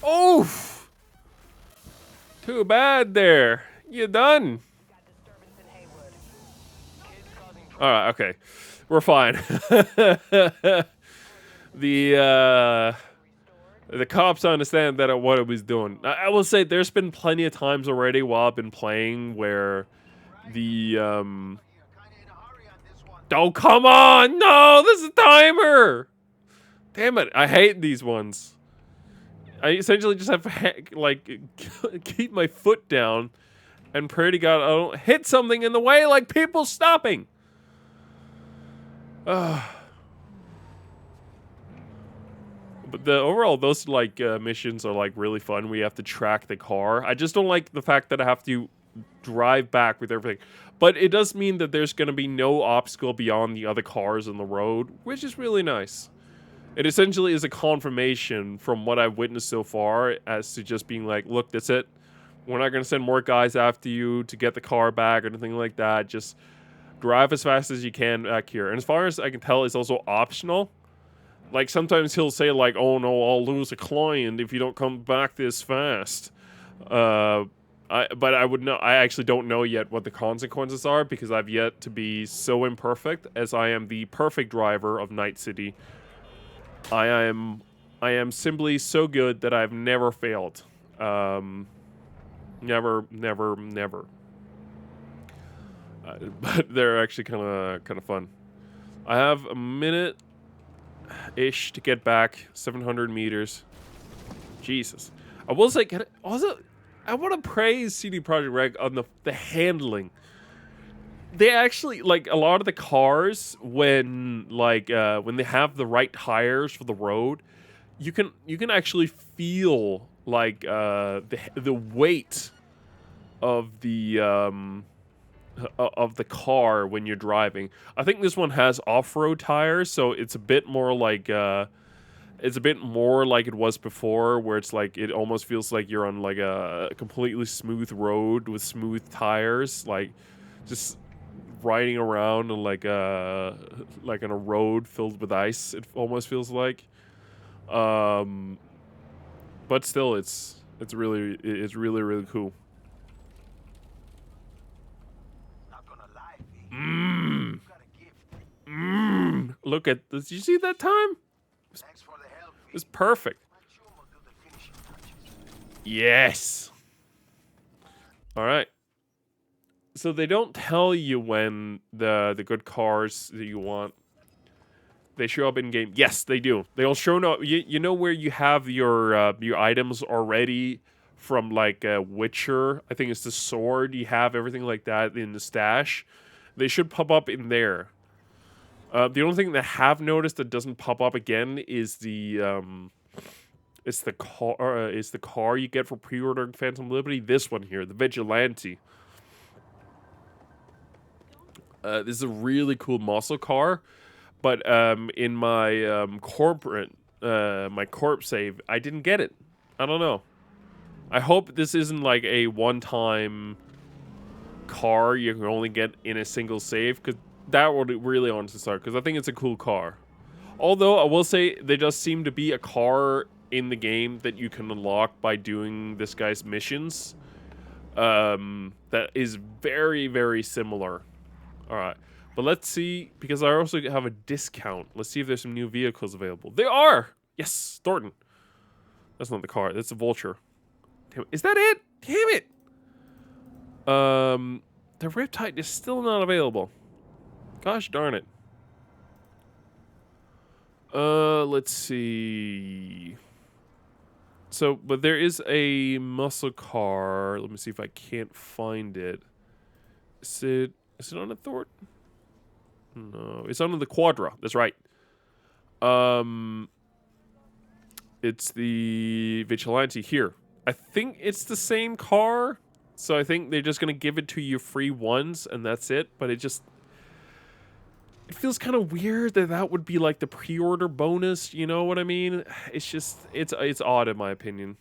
A: Oof! Too bad there. You done? Alright, okay. We're fine. The cops understand that what it was doing. I will say there's been plenty of times already while I've been playing where the oh, come on! No, this is a timer! Damn it, I hate these ones. I essentially just have to, like, keep my foot down and pray to God I don't hit something in the way, like people stopping. But the overall, those, like, missions are, like, really fun. We have to track the car. I just don't like the fact that I have to drive back with everything. But it does mean that there's going to be no obstacle beyond the other cars on the road, which is really nice. It essentially is a confirmation from what I've witnessed so far as to just being like, look, that's it. We're not going to send more guys after you to get the car back or anything like that. Just drive as fast as you can back here. And as far as I can tell, it's also optional. Like, sometimes he'll say, like, oh, no, I'll lose a client if you don't come back this fast. But I actually don't know yet what the consequences are because I've yet to be so imperfect as I am the perfect driver of Night City. I am simply so good that I've never failed. Never. But they're actually kind of fun. I have a minute-ish to get back, 700 meters. Jesus. I will say, I want to praise CD Projekt Red on the handling. They actually, like, a lot of the cars, when they have the right tires for the road, you can actually feel, like, the weight of the car when you're driving. I think this one has off-road tires, so it's a bit more like it was before, where it's like it almost feels like you're on like a completely smooth road with smooth tires, like just riding around on like on a road filled with ice. It almost feels like, but still, it's really cool. Look at, did you see that time? It's perfect. Yes. All right. So they don't tell you when the good cars that you want, they show up in game. Yes, they do. They'll show up. You know where you have your items already from, like Witcher. I think it's the sword. You have everything like that in the stash. They should pop up in there. The only thing that I have noticed that doesn't pop up again is the car you get for pre-ordering Phantom Liberty. This one here, the Vigilante. This is a really cool muscle car, but in my my corp save, I didn't get it. I don't know. I hope this isn't like a one-time car you can only get in a single save, because that would really honestly start, because I think it's a cool car. Although I will say there does seem to be a car in the game that you can unlock by doing this guy's missions. That is very, very similar. Alright, but let's see, because I also have a discount. Let's see if there's some new vehicles available. There are! Yes, Thornton. That's not the car, that's a Vulture. Damn, is that it? Damn it! The Riptide is still not available. Gosh darn it. Let's see. So, but there is a muscle car. Let me see if I can't find it. Is it on a Thornton? No, it's on the Quadra. That's right. It's the Vigilante here. I think it's the same car. So I think they're just going to give it to you free once, and that's it. But it feels kind of weird that would be like the pre-order bonus. You know what I mean? It's just, it's odd in my opinion.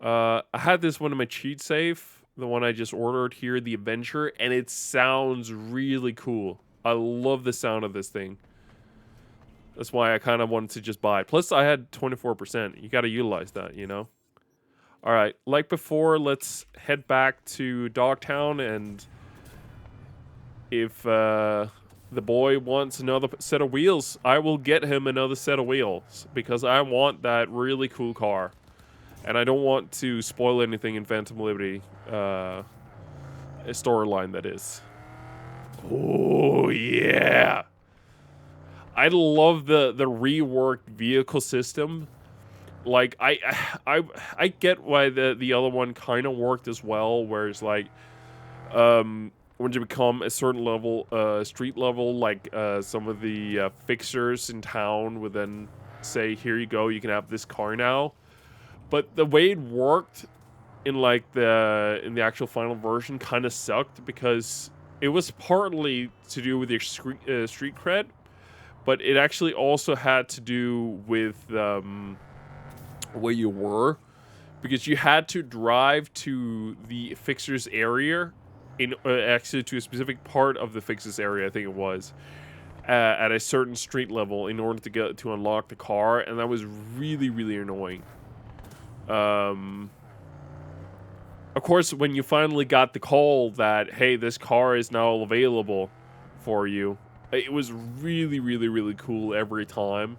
A: I had this one in my cheat save, the one I just ordered here, the Adventure, and it sounds really cool. I love the sound of this thing. That's why I kind of wanted to just buy it. Plus, I had 24%. You got to utilize that, you know? All right. Like before, let's head back to Dogtown. And if the boy wants another set of wheels, I will get him another set of wheels. Because I want that really cool car. And I don't want to spoil anything in Phantom Liberty. A storyline, that is. Oh, yeah. I love the reworked vehicle system. Like I get why the other one kind of worked as well, whereas like when you become a certain level, street level, like some of the fixers in town would then say, here you go, you can have this car now. But the way it worked in like in the actual final version kind of sucked, because it was partly to do with your street cred, but it actually also had to do with where you were, because you had to drive to the fixers area, in actually to a specific part of the fixers area, I think it was, at a certain street level in order to unlock the car, and that was really, really annoying. Of course, when you finally got the call that, hey, this car is now available for you, it was really, really, really cool every time.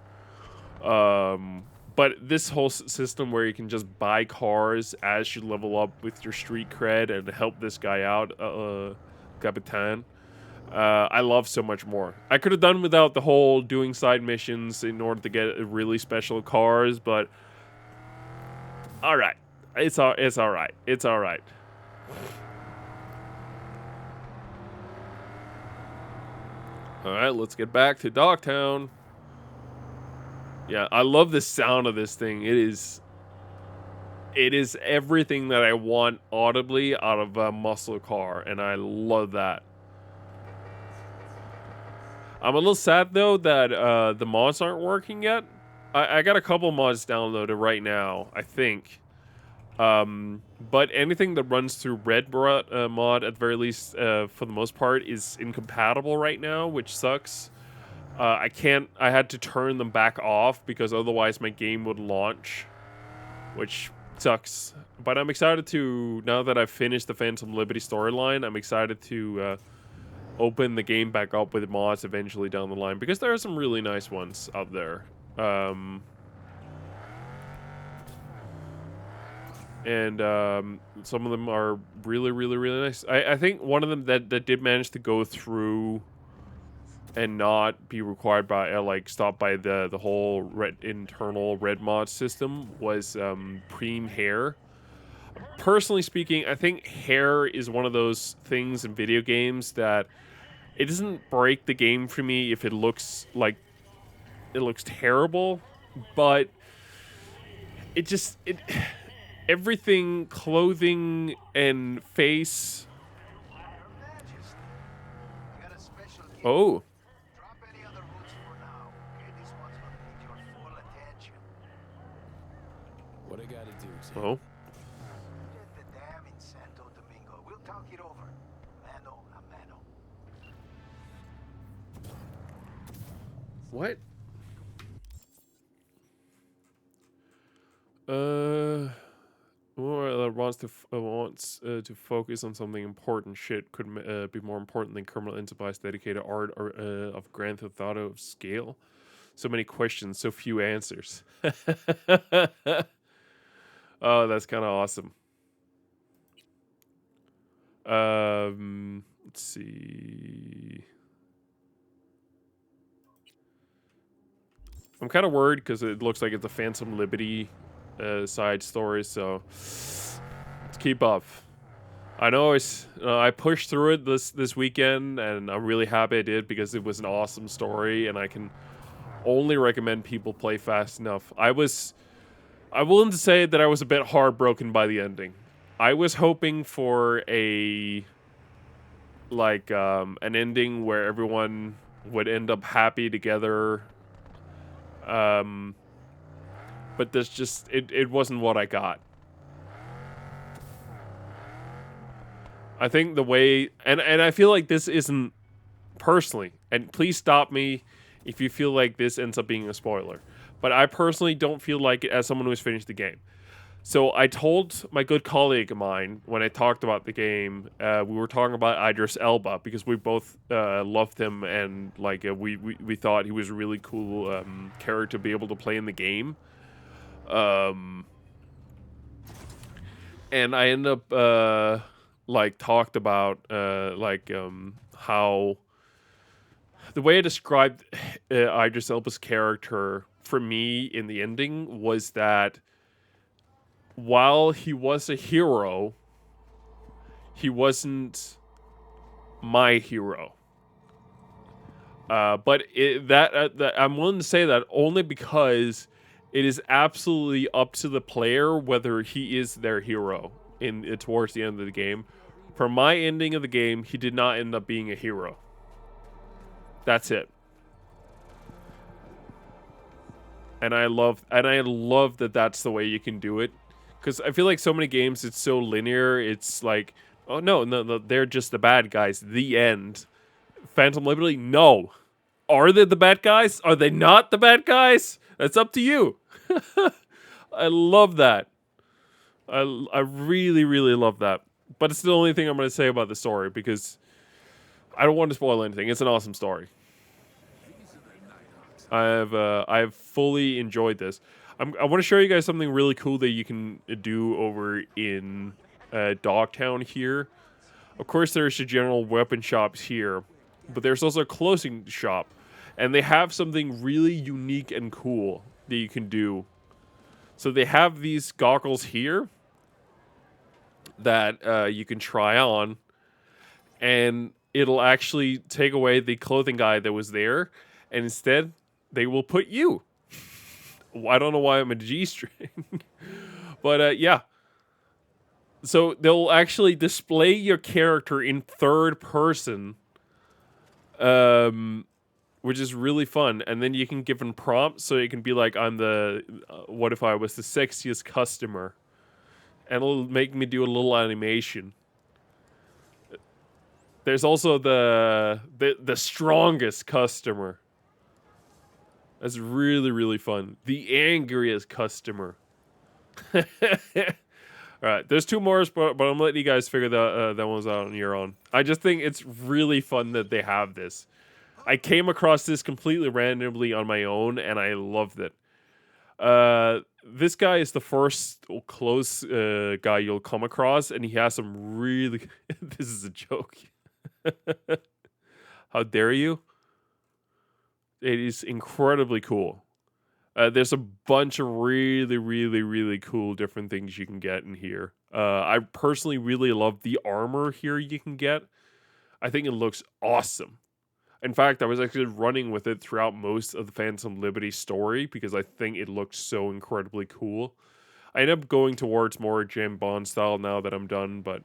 A: But this whole system where you can just buy cars as you level up with your street cred and help this guy out, Capitan, I love so much more. I could have done without the whole doing side missions in order to get really special cars, but alright. It's alright. It's alright. Alright, let's get back to Dogtown. Yeah, I love the sound of this thing. It is everything that I want audibly out of a muscle car, and I love that. I'm a little sad though that the mods aren't working yet. I got a couple mods downloaded right now, I think. But anything that runs through Red mod, at the very least, for the most part, is incompatible right now, which sucks. I had to turn them back off because otherwise my game would launch, which sucks. But I'm excited to, now that I've finished the Phantom Liberty storyline, I'm excited to open the game back up with mods eventually down the line, because there are some really nice ones out there. And some of them are really, really, really nice. I think one of them that did manage to go through and not be required by, like, stopped by the whole internal red mod system was Preem Hair. Personally speaking, I think hair is one of those things in video games that it doesn't break the game for me if it looks like it looks terrible, but everything, clothing and face. Oh.
C: What I gotta do, sir?
A: Oh.
D: Get the dam in Santo Domingo. We'll talk it over. Mano a mano.
A: What? Wants to focus on something important. Shit could be more important than criminal enterprise dedicated art or of Grand Theft Auto scale. So many questions, so few answers. Oh, that's kind of awesome. Let's see. I'm kind of worried because it looks like it's a Phantom Liberty side story, so let's keep up. I know I pushed through it this weekend, and I'm really happy I did, because it was an awesome story, and I can only recommend people play fast enough. I'm willing to say that I was a bit heartbroken by the ending. I was hoping for an ending where everyone would end up happy together. But this just, it wasn't what I got. I think the way, and I feel like this isn't, personally, and please stop me if you feel like this ends up being a spoiler. But I personally don't feel like it as someone who has finished the game. So I told my good colleague of mine when I talked about the game, we were talking about Idris Elba because we both loved him and like we thought he was a really cool character to be able to play in the game. And I ended up like talked about how the way I described Idris Elba's character for me in the ending was that while he was a hero, he wasn't my hero. But that I'm willing to say that only because it is absolutely up to the player whether he is their hero towards the end of the game. For my ending of the game, he did not end up being a hero. That's it. And I love that that's the way you can do it. Because I feel like so many games, it's so linear. It's like, oh, no, they're just the bad guys. The end. Phantom Liberty, no. Are they the bad guys? Are they not the bad guys? That's up to you. I love that. I really, really love that. But it's the only thing I'm going to say about the story because I don't want to spoil anything. It's an awesome story. I've fully enjoyed this. I want to show you guys something really cool that you can do over in Dogtown here. Of course, there's the general weapon shops here, but there's also a clothing shop, and they have something really unique and cool that you can do. So they have these goggles here that you can try on, and it'll actually take away the clothing guy that was there, and instead they will put you. I don't know why I'm a G-string. But yeah. So they'll actually display your character in third person. Which is really fun. And then you can give them prompts so it can be like, I'm the, what if I was the sexiest customer? And it'll make me do a little animation. There's also the strongest customer. That's really, really fun. The angriest customer. Alright, there's two more, but I'm letting you guys figure that one's out on your own. I just think it's really fun that they have this. I came across this completely randomly on my own, and I loved it. This guy is the first close guy you'll come across, and he has some really... This is a joke. How dare you? It is incredibly cool. There's a bunch of really, really, really cool different things you can get in here. I personally really love the armor here you can get. I think it looks awesome. In fact, I was actually running with it throughout most of the Phantom Liberty story because I think it looked so incredibly cool. I end up going towards more James Bond style now that I'm done, but,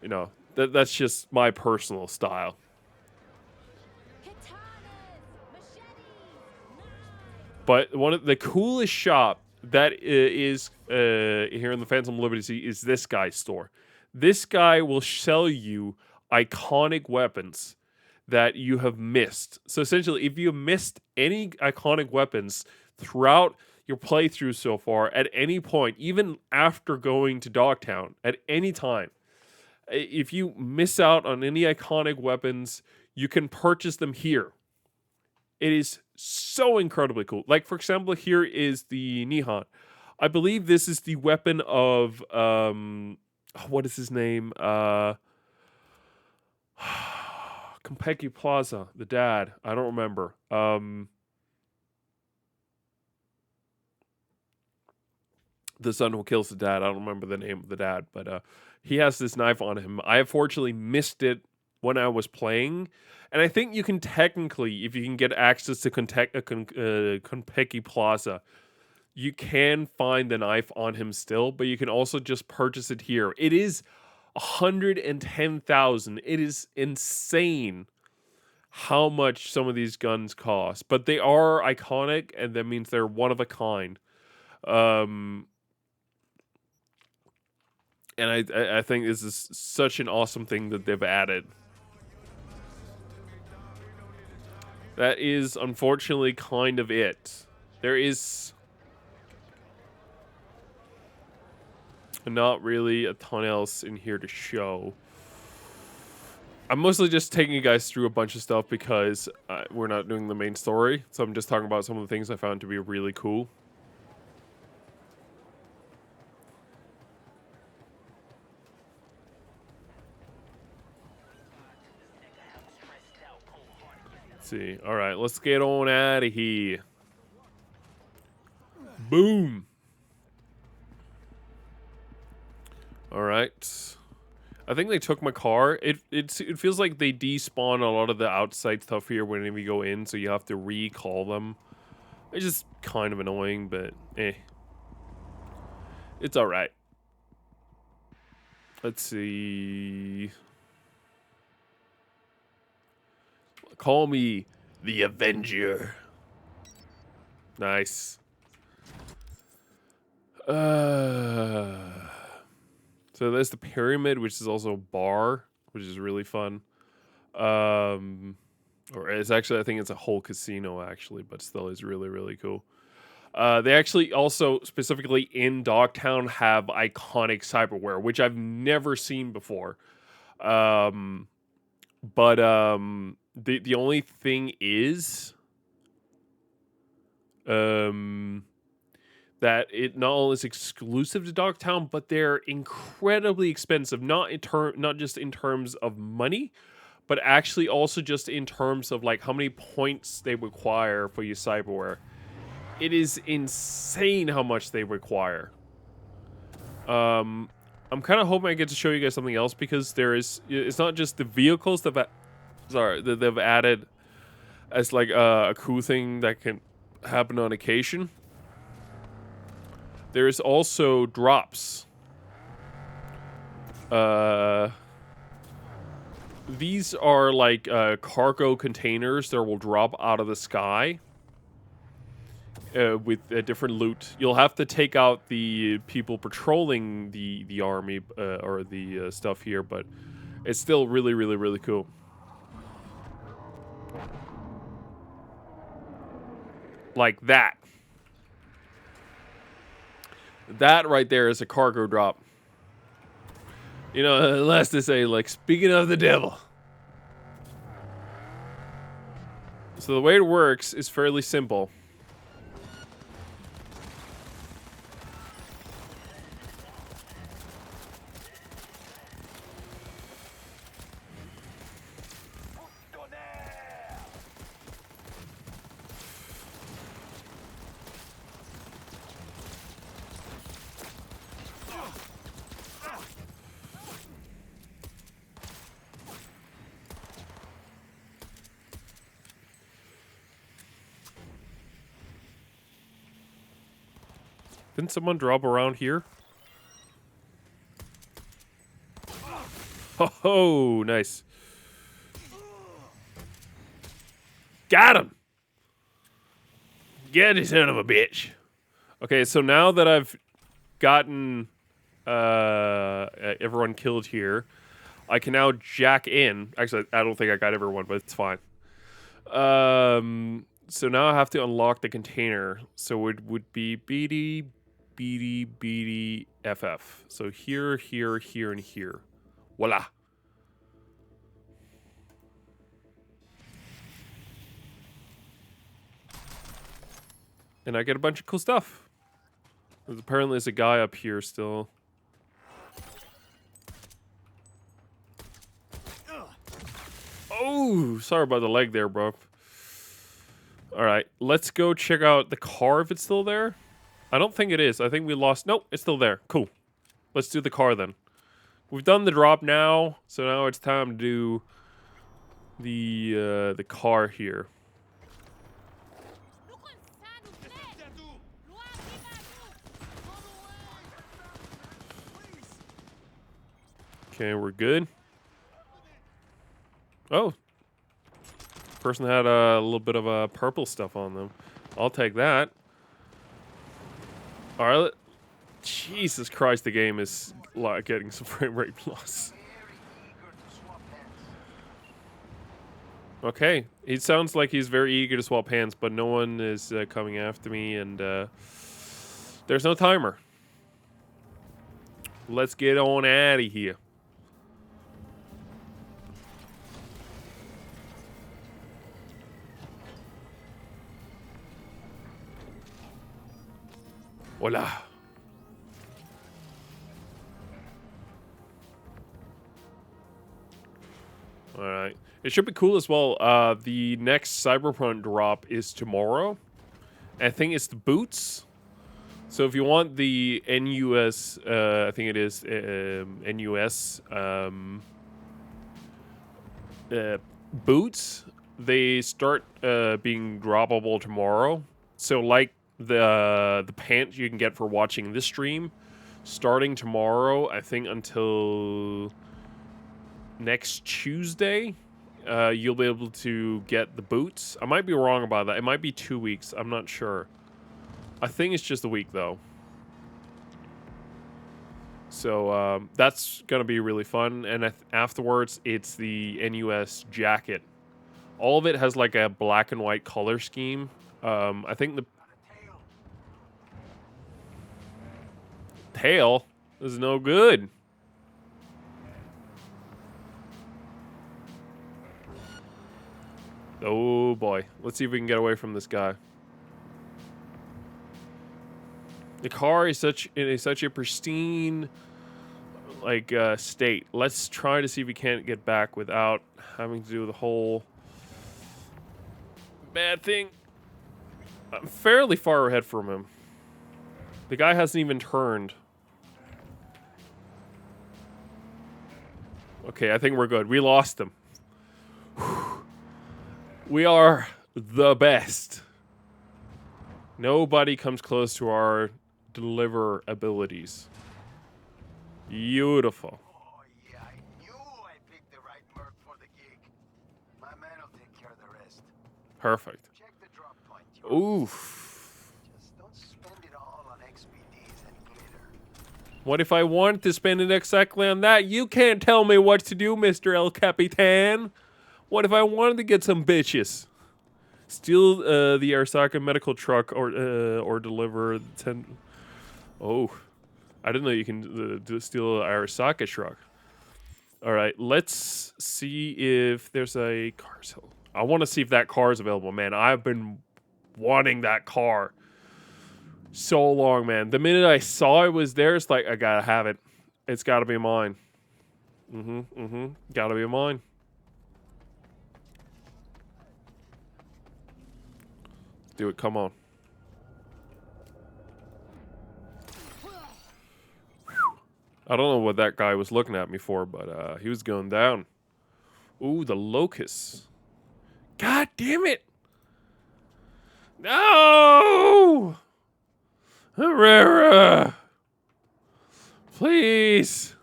A: you know, that's just my personal style. But one of the coolest shop that is here in the Phantom Liberty is this guy's store. This guy will sell you iconic weapons that you have missed. So essentially, if you missed any iconic weapons throughout your playthrough so far, at any point, even after going to Dogtown, at any time, if you miss out on any iconic weapons, you can purchase them here. It is so incredibly cool. Like, for example, here is the Nihon. I believe this is the weapon of, what is his name? Konpeki Plaza, the dad. I don't remember. The son who kills the dad. I don't remember the name of the dad, but he has this knife on him. I unfortunately missed it when I was playing. And I think you can technically, if you can get access to Konpeki Plaza, you can find the knife on him still, but you can also just purchase it here. It is 110,000. It is insane how much some of these guns cost, but they are iconic, and that means they're one of a kind. And I think this is such an awesome thing that they've added. That is unfortunately kind of it. There is not really a ton else in here to show. I'm mostly just taking you guys through a bunch of stuff because we're not doing the main story. So I'm just talking about some of the things I found to be really cool. Let's see. All right, let's get on out of here. Boom. All right. I think they took my car. It feels like they despawn a lot of the outside stuff here whenever you go in, so you have to recall them. It's just kind of annoying, but it's all right. Let's see. Call me the Avenger. Nice. So there's the pyramid, which is also a bar, which is really fun. Or it's actually, I think it's a whole casino actually, but still is really, really cool. They actually also specifically in Dogtown have iconic cyberware, which I've never seen before. The only thing is, that it not only is exclusive to Dogtown, but they're incredibly expensive. Not just in terms of money, but actually also just in terms of like how many points they require for your cyberware. It is insane how much they require. I'm kind of hoping I get to show you guys something else because it's not just the vehicles that they've added as like a cool thing that can happen on occasion. There's also drops. These are like cargo containers that will drop out of the sky with a different loot. You'll have to take out the people patrolling the army or the stuff here, but it's still really, really, really cool. Like that. That right there is a cargo drop. You know, unless they say, like, speaking of the devil. So the way it works is fairly simple. Didn't someone drop around here? Oh, nice. Got him! Get his son of a bitch. Okay, so now that I've gotten everyone killed here, I can now jack in. Actually, I don't think I got everyone, but it's fine. So now I have to unlock the container. So it would be BD, FF. So here, here, here, and here. Voila. And I get a bunch of cool stuff. Apparently there's a guy up here still. Oh, sorry about the leg there, bro. Alright, let's go check out the car if it's still there. I don't think it is. I think we lost... Nope, it's still there. Cool. Let's do the car then. We've done the drop now, so now it's time to do the car here. Okay, we're good. Oh. Person had a little bit of purple stuff on them. I'll take that. Alright. Jesus Christ, the game is like getting some frame rate loss. Okay, it sounds like he's very eager to swap hands, but no one is coming after me, and there's no timer. Let's get on out of here. Voila. All right. It should be cool as well. The next Cyberpunk drop is tomorrow. I think it's the boots. So if you want the NUS, I think it is NUS boots, they start being droppable tomorrow. So like the pants you can get for watching this stream, starting tomorrow, I think until next Tuesday, you'll be able to get the boots. I might be wrong about that. It might be 2 weeks. I'm not sure. I think it's just a week, though. So that's going to be really fun. And afterwards, it's the NUS jacket. All of it has like a black and white color scheme. I think the tail is no good. Oh boy. Let's see if we can get away from this guy. The car is in such a pristine like state. Let's try to see if we can't get back without having to do the whole bad thing. I'm fairly far ahead from him. The guy hasn't even turned. Okay, I think we're good. We lost him. We are the best. Nobody comes close to our deliver abilities. Beautiful.
D: Oh, yeah, I knew I picked the right merc for the gig. My man will take care of the rest.
A: Perfect.
D: Check the drop point. You're
A: Oof.
D: Just don't spend it all on XPDs and glitter.
A: What if I want to spend it exactly on that? You can't tell me what to do, Mr. El Capitan. What if I wanted to get some bitches? Steal the Arasaka medical truck or deliver 10... Oh, I didn't know you can steal an Arasaka truck. All right, let's see if there's a car sale. I want to see if that car is available, man. I've been wanting that car so long, man. The minute I saw it was there, it's like, I gotta have it. It's gotta be mine. Gotta be mine. Do it, come on. I don't know what that guy was looking at me for, but he was going down. Ooh, the locust. God damn it! No! Herrera! Please!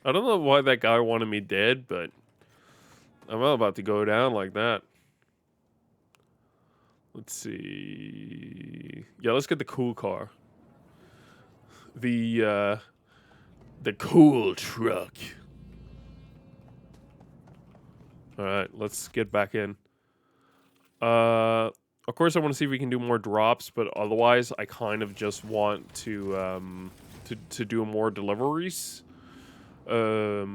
A: I don't know why that guy wanted me dead, but I'm not about to go down like that. Let's see. Yeah, let's get the cool car. The cool truck. All right, let's get back in. Of course, I want to see if we can do more drops, but otherwise, I kind of just want to do more deliveries. I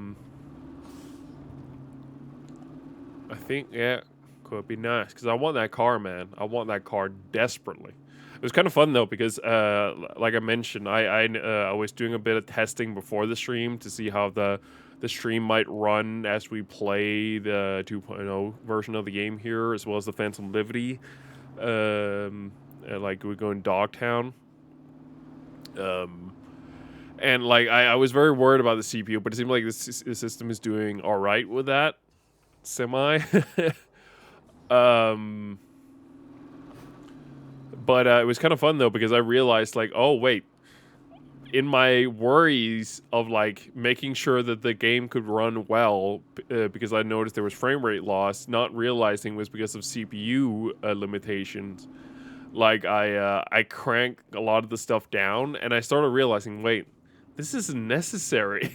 A: think, yeah, could be nice because I want that car, man. I want that car desperately. It was kind of fun though because, like I mentioned, I was doing a bit of testing before the stream to see how the stream might run as we play the 2.0 version of the game here, as well as the Phantom Liberty. Like we go in Dogtown. And like I was very worried about the CPU, but it seemed like the system is doing all right with that, semi. But it was kind of fun though because I realized like, oh wait, in my worries of like making sure that the game could run well, because I noticed there was frame rate loss, not realizing was because of CPU limitations. Like I cranked a lot of the stuff down, and I started realizing, wait, this isn't necessary.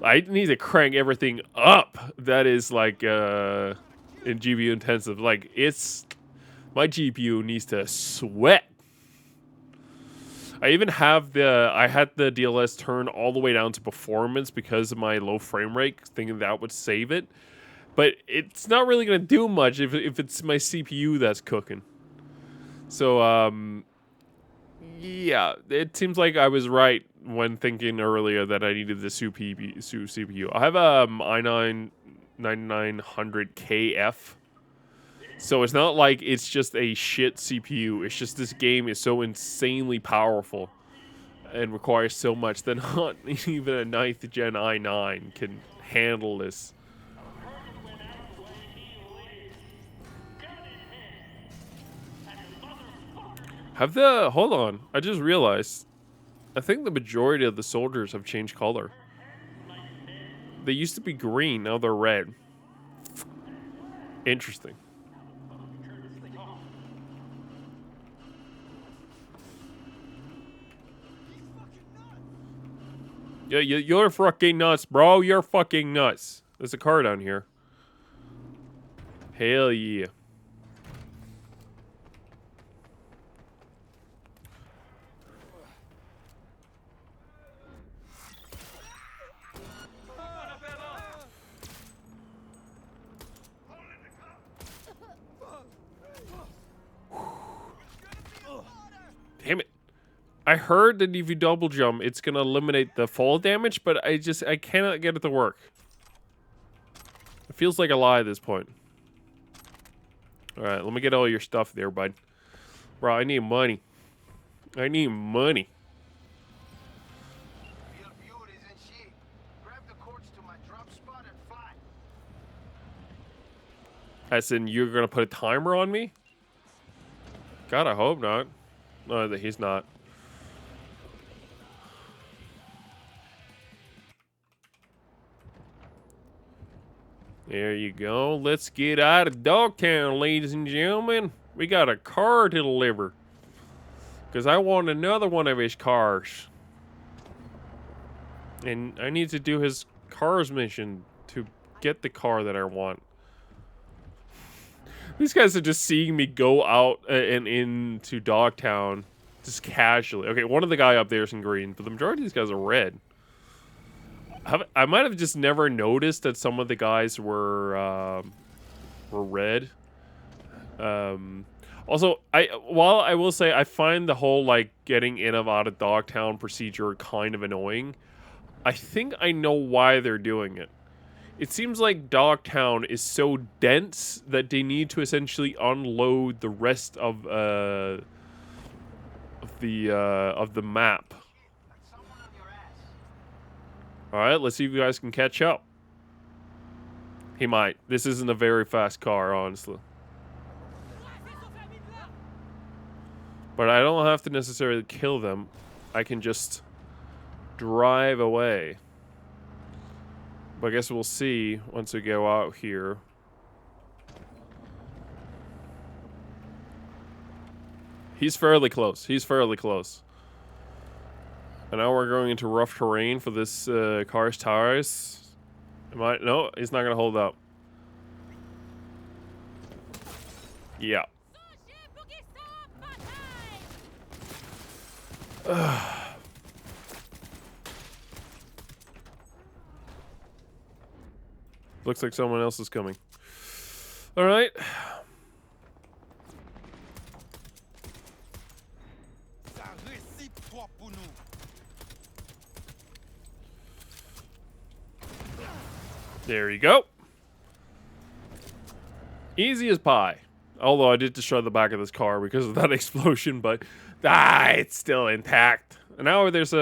A: I need to crank everything up. That is like in GPU intensive. Like, it's... My GPU needs to sweat. I even have I had the DLS turned all the way down to performance because of my low frame rate, thinking that would save it. But it's not really going to do much if it's my CPU that's cooking. So, yeah, it seems like I was right when thinking earlier that I needed the CPU. I have a i9 9900KF. So it's not like it's just a shit CPU. It's just this game is so insanely powerful and requires so much that not even a 9th gen i9 can handle this. Hold on, I just realized, I think the majority of the soldiers have changed color. They used to be green, now they're red. Interesting. Yeah, you're fucking nuts, bro. You're fucking nuts. There's a car down here. Hell yeah. Damn it. I heard that if you double jump, it's gonna eliminate the fall damage, but I cannot get it to work. It feels like a lie at this point. Alright, let me get all your stuff there, bud. Bro, I need money. I need money.
D: Real beauty, isn't she? Grab the cords to my drop spot and fly.
A: As in, you're gonna put a timer on me? God, I hope not. No, that he's not. There you go. Let's get out of Dogtown, ladies and gentlemen. We got a car to deliver. Because I want another one of his cars. And I need to do his car's mission to get the car that I want. These guys are just seeing me go out and into Dogtown just casually. Okay, one of the guy up there is in green, but the majority of these guys are red. I might have just never noticed that some of the guys were red. Also, while I will say I find the whole like getting in and out of Dogtown procedure kind of annoying, I think I know why they're doing it. It seems like Dogtown is so dense that they need to essentially unload the rest of the map. All right, let's see if you guys can catch up. He might. This isn't a very fast car, honestly. But I don't have to necessarily kill them. I can just drive away. But I guess we'll see once we go out here. He's fairly close. He's fairly close. And now we're going into rough terrain for this car's tires. No, he's not going to hold up. Yeah. Looks like someone else is coming. All right. There you go. Easy as pie. Although I did destroy the back of this car because of that explosion, but it's still intact. And now there's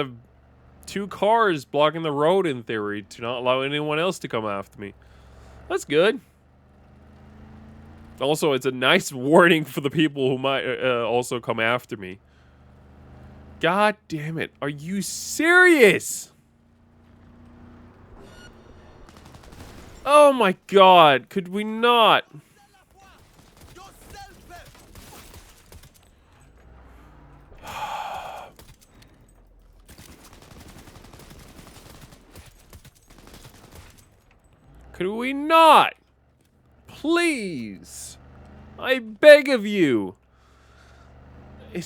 A: two cars blocking the road in theory to not allow anyone else to come after me. That's good. Also, it's a nice warning for the people who might also come after me. God damn it. Are you serious? Oh my god. Could we not? Could we not? Please. I beg of you. You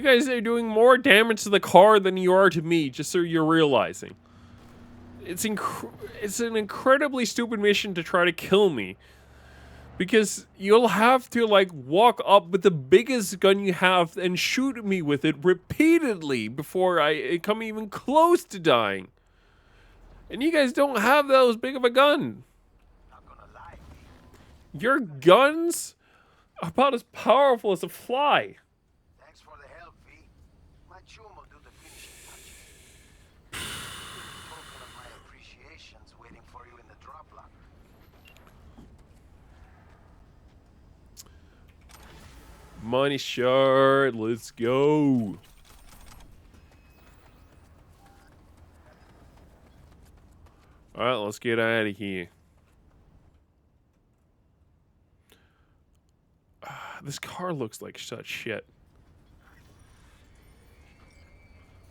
A: guys are doing more damage to the car than you are to me, just so you're realizing. It's an incredibly stupid mission to try to kill me. Because you'll have to, like, walk up with the biggest gun you have and shoot me with it repeatedly before I come even close to dying. And you guys don't have that big of a gun.
D: Not gonna lie.
A: Your guns are about as powerful as a fly.
D: Thanks for the help, V. My chum will do the finishing touches. Token of my appreciation's waiting for you in the drop locker.
A: Money shard, let's go. Alright, let's get out of here. This car looks like such shit.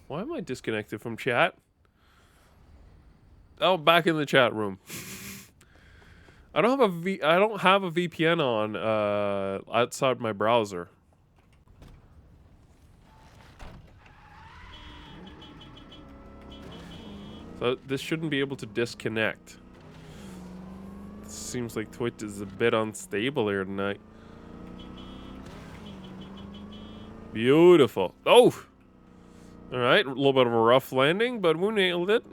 A: Why am I disconnected from chat? Oh, back in the chat room. I don't have a VPN on outside my browser. So this shouldn't be able to disconnect. Seems like Twitch is a bit unstable here tonight. Beautiful. Oh! Alright, a little bit of a rough landing, but we nailed it.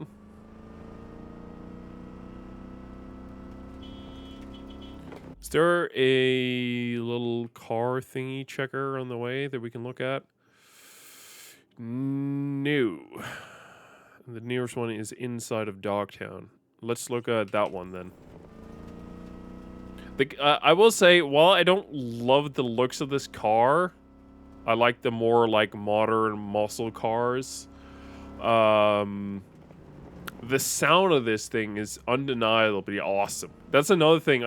A: Is there a little car thingy checker on the way that we can look at? No. The nearest one is inside of Dogtown. Let's look at that one then. I will say, while I don't love the looks of this car, I like the more like modern muscle cars. The sound of this thing is undeniably awesome. That's another thing.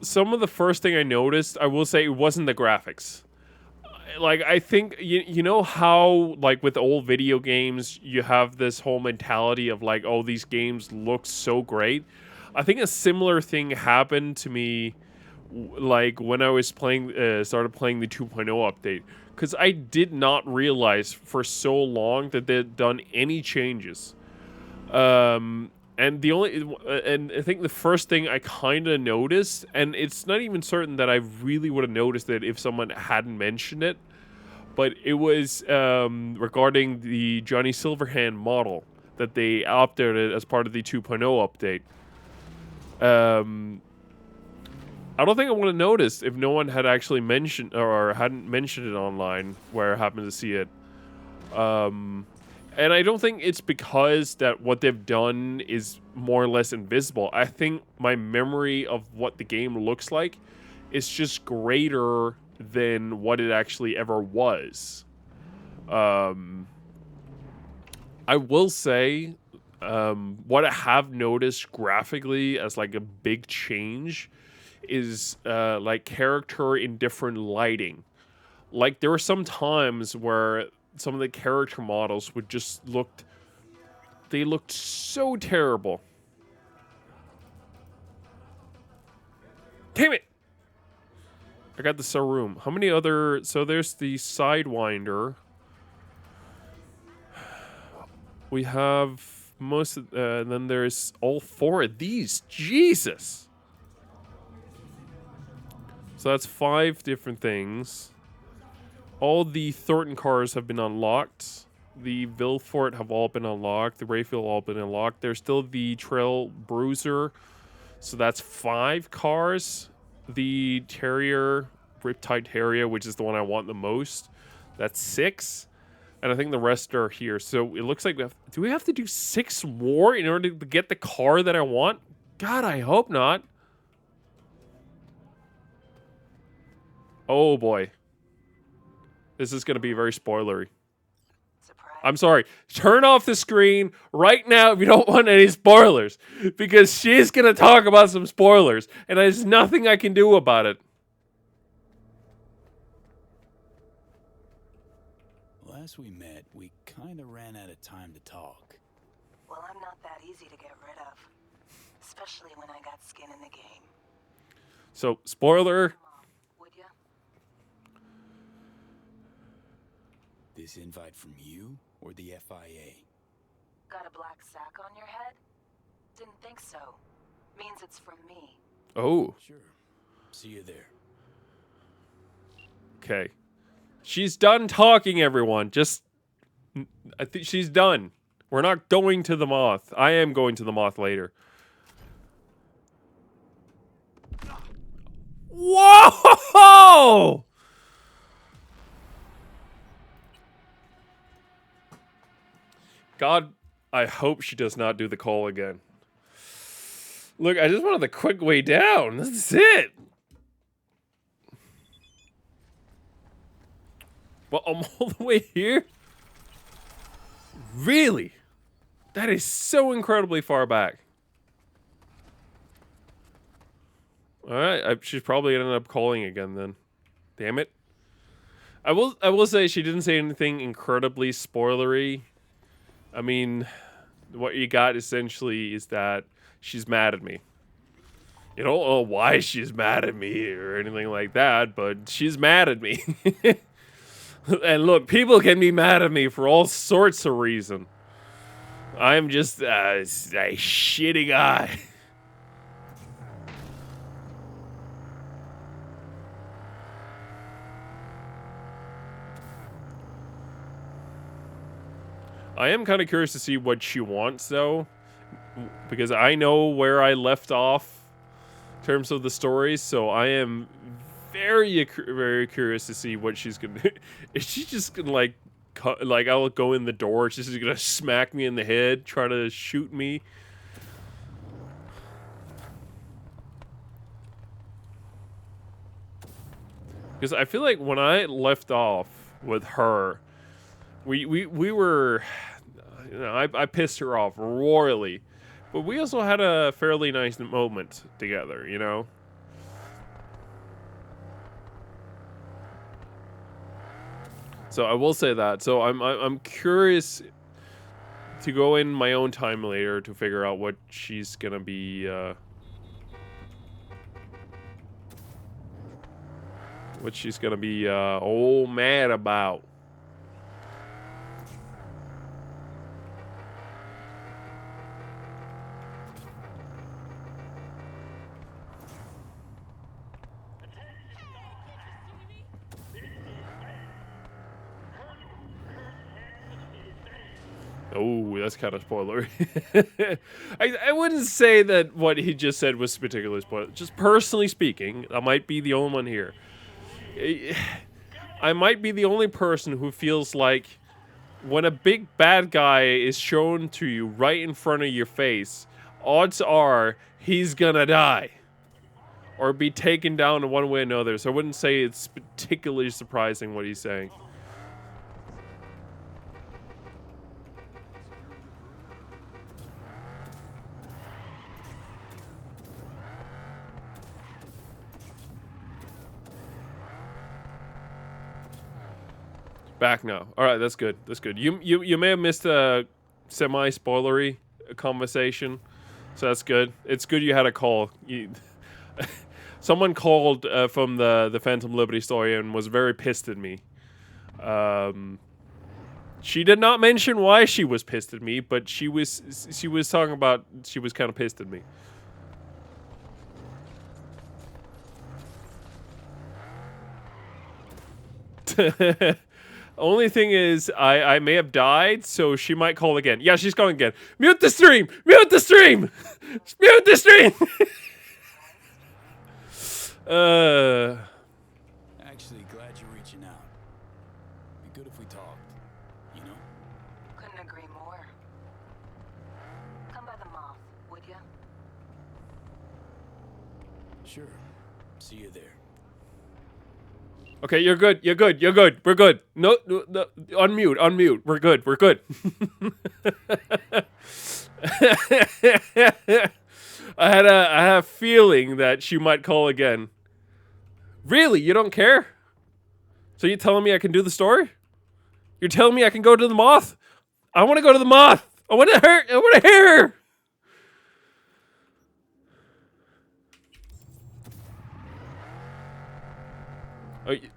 A: Some of the first thing I noticed, I will say, it wasn't the graphics. Like, I think, you know how, like, with old video games, you have this whole mentality of, like, oh, these games look so great? I think a similar thing happened to me, like, when I was started playing the 2.0 update. Because I did not realize for so long that they'd done any changes. And I think the first thing I kind of noticed, and it's not even certain that I really would have noticed it if someone hadn't mentioned it, but it was regarding the Johnny Silverhand model that they updated as part of the 2.0 update. I don't think I would have noticed if no one had actually mentioned or hadn't mentioned it online where I happened to see it. And I don't think it's because that what they've done is more or less invisible. I think my memory of what the game looks like is just greater than what it actually ever was. I will say, what I have noticed graphically as like a big change is like character in different lighting. Like there were some times where some of the character models would just they looked so terrible. Damn it! I got the Sarum. How many other... So there's the Sidewinder. We have most of... and then there's all four of these. Jesus! So that's 5 different things. All the Thornton cars have been unlocked. The Vilfort have all been unlocked. The Rayfield all been unlocked. There's still the Trail Bruiser. So that's 5 cars. The Terrier, Riptide Terrier, which is the one I want the most. That's 6. And I think the rest are here. So it looks like do we have to do 6 more in order to get the car that I want? God, I hope not. Oh boy. This is going to be very spoilery.
B: Surprise.
A: I'm sorry. Turn off the screen right now if you don't want any spoilers. Because she's going to talk about some spoilers. And there's nothing I can do about it.
C: Last we met, we kind of ran out of time to talk.
B: Well, I'm not that easy to get rid of.
E: especially when I got skin in the game.
A: So, spoiler.
E: Would ya?
C: This invite from you or the FIA?
E: Got a black sack on your head? Didn't think so. Means it's from me.
A: Oh,
C: Sure. See you there.
A: okay. She's done talking, everyone. I think she's done. We're not going to the Moth. I am going to the Moth later. Whoa! God, I hope she does not do the call again. Look, I just wanted the quick way down. This is it. Well, I'm all the way here? Really? That is so incredibly far back. Alright, she's probably gonna end up calling again then. Damn it. I will say she didn't say anything incredibly spoilery. I mean, what you got essentially is that she's mad at me. You don't know why she's mad at me or anything like that, but she's mad at me. And look, people can be mad at me for all sorts of reasons. I'm just a shitty guy. I am kind of curious to see what she wants, though, because I know where I left off in terms of the story, so I am very curious to see what she's gonna do. Is she just gonna, like I'll go in the door, she's just gonna smack me in the head, try to shoot me? Because I feel like when I left off with her, we were, you know, I pissed her off royally, but we also had a fairly nice moment together, you know. So I will say that. So I'm curious to go in my own time later to figure out what she's gonna be all mad about. Oh, that's kind of spoilery. I wouldn't say that what he just said was particularly spoiler. Just personally speaking, I might be the only one here. I might be the only person who feels like when a big bad guy is shown to you right in front of your face, odds are he's gonna die or be taken down in one way or another. So I wouldn't say it's particularly surprising what he's saying. Back now. All right, that's good. That's good. You may have missed a semi-spoilery conversation, so that's good. It's good you had a call. Someone called from the Phantom Liberty story and was very pissed at me. She did not mention why she was pissed at me, but she was talking about she was kind of pissed at me. Only thing is, I may have died, so she might call again. Yeah, she's calling again. Mute the stream! Mute the stream! Mute the stream!
C: Actually, glad you're reaching out. Be good if we talked, you know?
E: Couldn't agree more. Come by the Moth, would ya?
C: Sure. See you there.
A: Okay, you're good. You're good. You're good. We're good. No, unmute. Unmute. We're good. We're good. I had a feeling that she might call again. Really? You don't care? So you're telling me I can do the story? You're telling me I can go to the Moth? I want to go to the Moth. I want to hear her. Are you,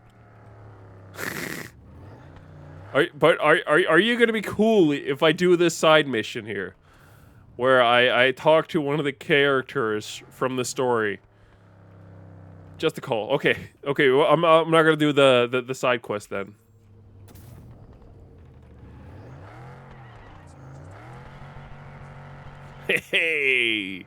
A: are you gonna be cool if I do this side mission here, where I talk to one of the characters from the story? Just a call. Okay, okay. Well, I'm not gonna do the side quest then. Hey.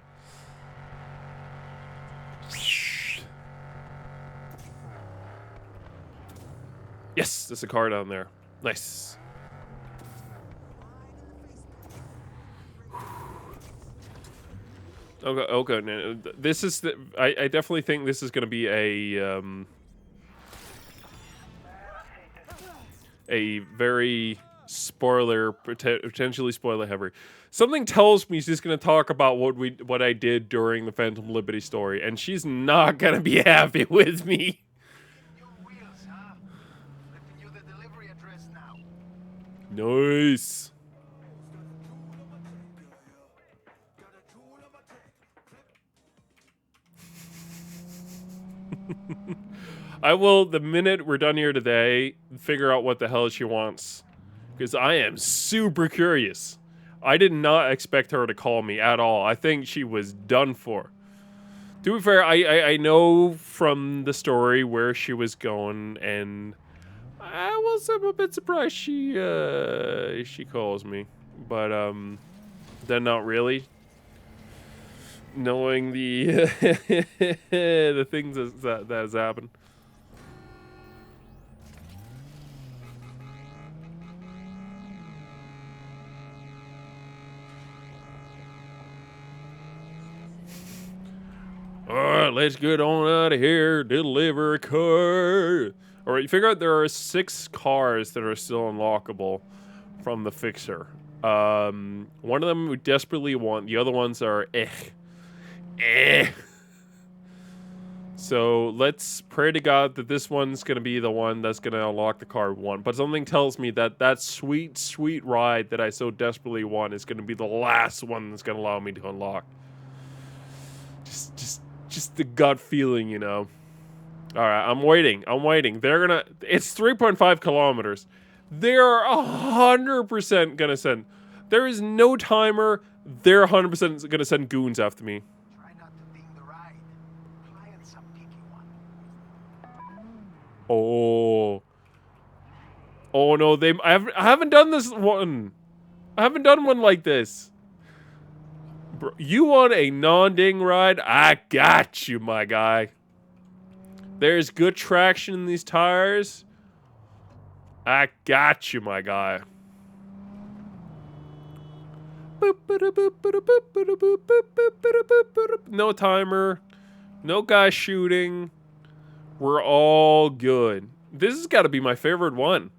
A: Yes, there's a car down there. Nice. Okay, okay. No, this is the. I definitely think this is going to be a very potentially spoiler heavy. Something tells me she's going to talk about what I did during the Phantom Liberty story, and she's not going to be happy with me.
D: Your wheels, huh? Lifting you the delivery address now.
A: Nice. I will, the minute we're done here today, figure out what the hell she wants. Because I am super curious. I did not expect her to call me at all. I think she was done for. To be fair, I know from the story where she was going, and I was a bit surprised she calls me. But, then not really. Knowing the the things that has happened. Alright, let's get on out of here. Deliver a car. Alright, you figure out there are 6 cars that are still unlockable from the fixer. One of them we desperately want. The other ones are So let's pray to God that this one's going to be the one that's going to unlock the car we want. But something tells me that that sweet, sweet ride that I so desperately want is going to be the last one that's going to allow me to unlock. Just the gut feeling, you know. All right, I'm waiting. They're gonna. It's 3.5 kilometers. They're 100% gonna send. There is no timer. They're 100% gonna send goons after me.
D: Try not to ding the ride. Client's a picky one.
A: Oh no, I haven't done this one. I haven't done one like this. Bro, you want a non-ding ride? I got you, my guy. There's good traction in these tires. I got you, my guy. No timer. No guy shooting. We're all good. This has got to be my favorite one.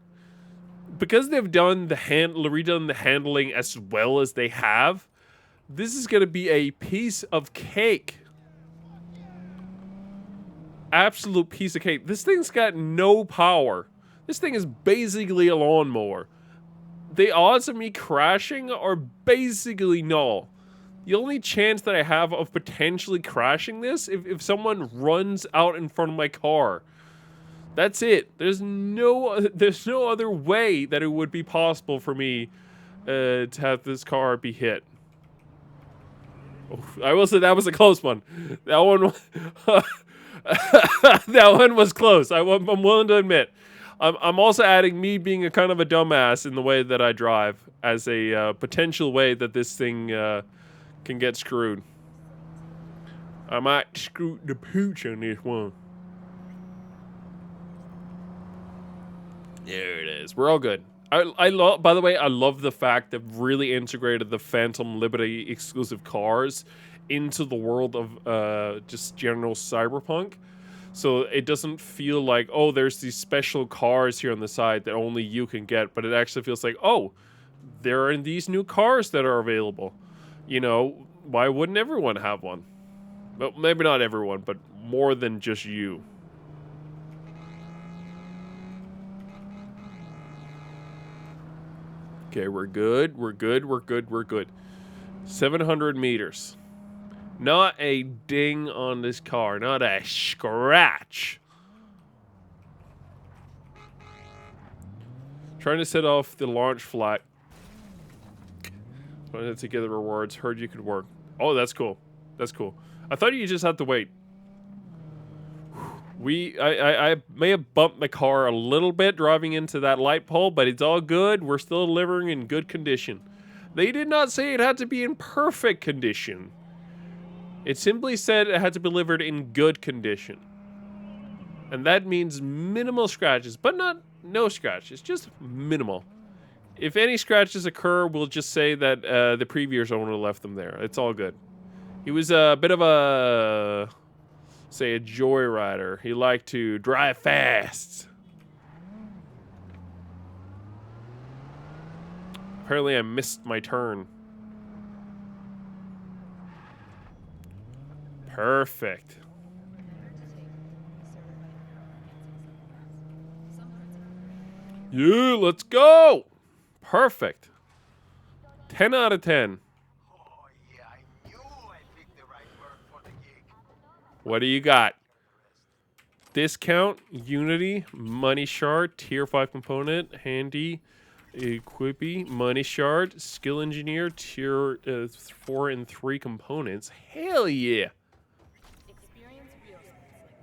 A: Because they've done redone the handling as well as they have, this is going to be a piece of cake. Absolute piece of cake. This thing's got no power. This thing is basically a lawnmower. The odds of me crashing are basically null. The only chance that I have of potentially crashing this if someone runs out in front of my car. That's it. There's no other way that it would be possible for me to have this car be hit. I will say that was a close one. That one, that one was close. I'm willing to admit. I'm also adding me being a kind of a dumbass in the way that I drive as a potential way that this thing can get screwed. I might screw the pooch on this one. There it is. We're all good. I love. By the way, I love the fact they've really integrated the Phantom Liberty exclusive cars into the world of just general Cyberpunk. So it doesn't feel like, oh, there's these special cars here on the side that only you can get, but it actually feels like, oh, there are these new cars that are available. You know, why wouldn't everyone have one? Well, maybe not everyone, but more than just you. Okay, we're good. 700 meters. Not a ding on this car. Not a scratch. Trying to set off the launch flat. Wanted to get the rewards. Heard you could work. Oh, that's cool. That's cool. I thought you just had to wait. I may have bumped my car a little bit driving into that light pole, but it's all good. We're still delivering in good condition. They did not say it had to be in perfect condition. It simply said it had to be delivered in good condition. And that means minimal scratches, but not no scratches, just minimal. If any scratches occur, we'll just say that the previous owner left them there. It's all good. He was a bit of a, say, a joyrider. He liked to drive fast. Apparently I missed my turn. Perfect. Yeah, let's go. Perfect. 10 out of 10.
D: Oh, yeah, I knew I picked the right word for the gig.
A: What do you got? Discount, Unity, Money Shard, Tier 5 component, Handy, Equippy, Money Shard, Skill Engineer, Tier 4 and 3 components. Hell yeah.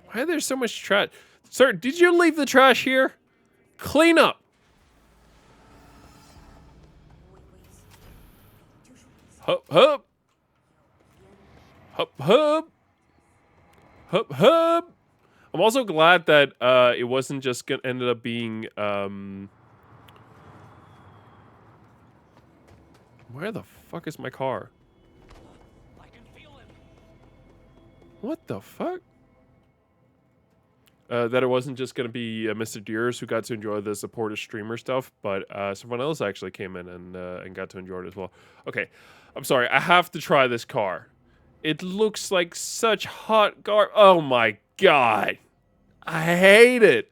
A: Why are there so much trash? Sir, did you leave the trash here? Clean up. Hup, hup. Hup, hup. Hup, hup. I'm also glad that it wasn't just gonna ended up being where the fuck is my car?
C: I can feel him.
A: What the fuck? That it wasn't just gonna be Mr. Deers who got to enjoy the supportive streamer stuff, but someone else actually came in and got to enjoy it as well. Okay, I'm sorry. I have to try this car. It looks like such hot oh my god. I hate it.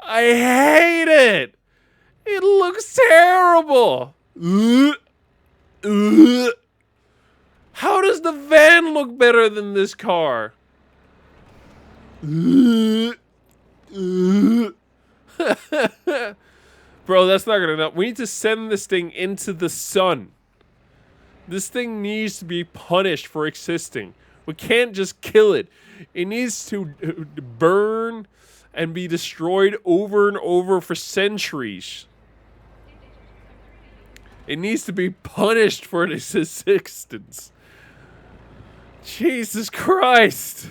A: I hate it. It looks terrible. How does the van look better than this car? Bro, that's not gonna help. We need to send this thing into the sun. This thing needs to be punished for existing. We can't just kill it. It needs to burn and be destroyed over and over for centuries. It needs to be punished for its existence. Jesus Christ.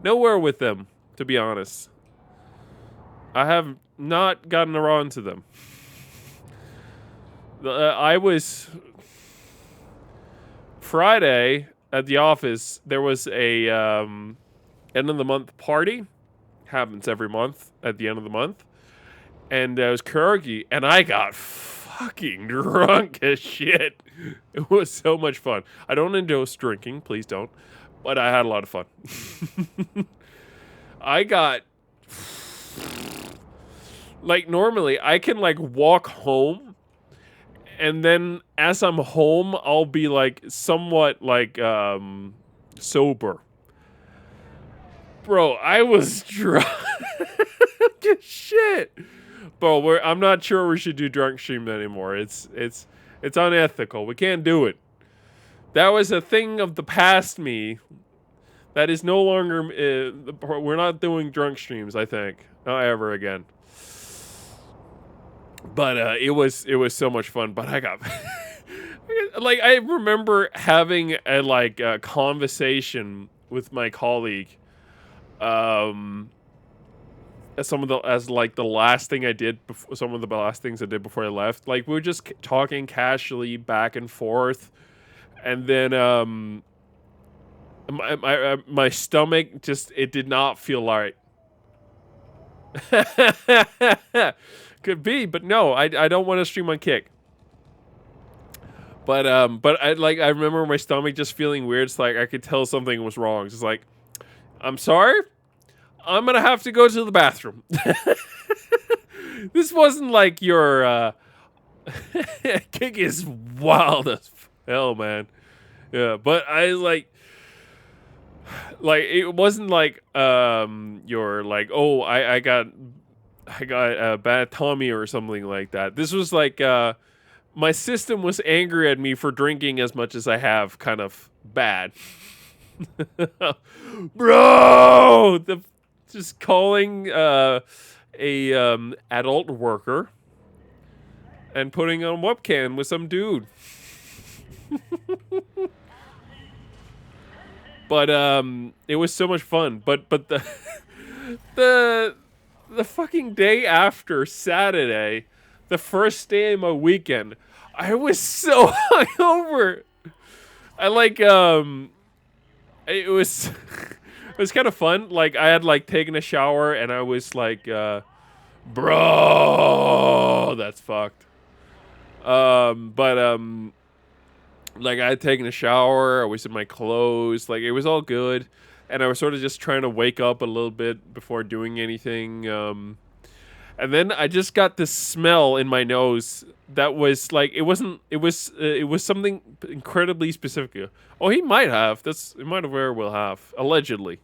A: Nowhere with them, to be honest. I have not gotten around to them. I was Friday at the office. There was a end of the month party. Happens every month at the end of the month, and it was karaoke, and I got fucking drunk as shit. It was so much fun. I don't endorse drinking, please don't, but I had a lot of fun. I got like normally I can like walk home, and then as I'm home, I'll be like somewhat like sober. Bro, I was drunk as shit. Bro, I'm not sure we should do drunk stream anymore. It's unethical. We can't do it. That was a thing of the past me. That is no longer. We're not doing drunk streams, I think, not ever again. But it was so much fun. But I got like I remember having a conversation with my colleague. As the last thing I did before, some of the last things I did before I left. Like we were just talking casually back and forth, And then my stomach just, it did not feel right. Could be, but no, I don't want to stream on Kick. But I remember my stomach just feeling weird. It's like I could tell something was wrong. It's like, I'm sorry, I'm gonna have to go to the bathroom. This wasn't like your Kick is wild as hell, man. Yeah, but I like it wasn't like your like, oh, I got a bad tummy or something like that. This was like my system was angry at me for drinking as much as I have, kind of bad. Bro, just calling a adult worker and putting on webcam with some dude. But it was so much fun. But the the fucking day after Saturday, the first day of my weekend, I was so hungover. I like it was it was kind of fun. Like I had like taken a shower and I was like bro, that's fucked. Like I had taken a shower, I was in my clothes, like it was all good, and I was sort of just trying to wake up a little bit before doing anything. And then I just got this smell in my nose that was like, it was something incredibly specific. Oh, he might have. It might have very well have, allegedly.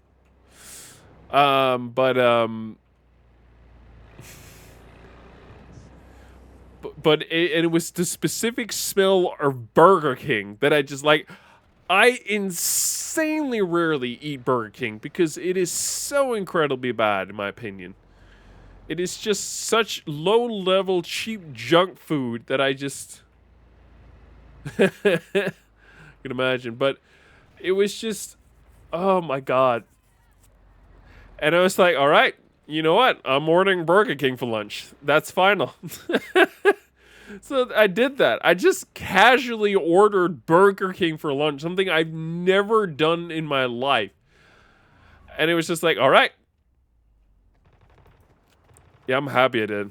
A: But it was the specific smell of Burger King that I just like. I insanely rarely eat Burger King because it is so incredibly bad, in my opinion. It is just such low-level, cheap junk food that I just can imagine. But it was just, oh my god. And I was like, all right, you know what? I'm ordering Burger King for lunch. That's final. So I did that. I just casually ordered Burger King for lunch, something I've never done in my life. And it was just like, all right. Yeah, I'm happy I did.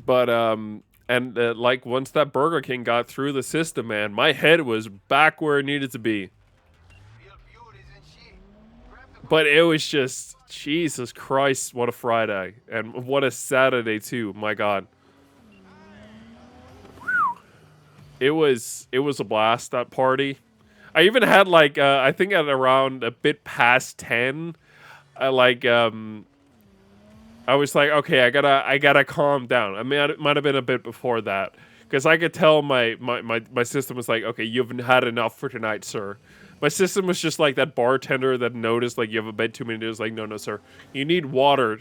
A: But, like, once that Burger King got through the system, man, my head was back where it needed to be. But it was just, Jesus Christ, what a Friday. And what a Saturday, too. My God. It was a blast, that party. I even had, like, I think at around a bit past 10, I was like, okay, I gotta calm down. I mean, it might have been a bit before that. Because I could tell my system was like, okay, you've had enough for tonight, sir. My system was just like that bartender that noticed, like, you have a bed too many days. Like, no, sir. You need water.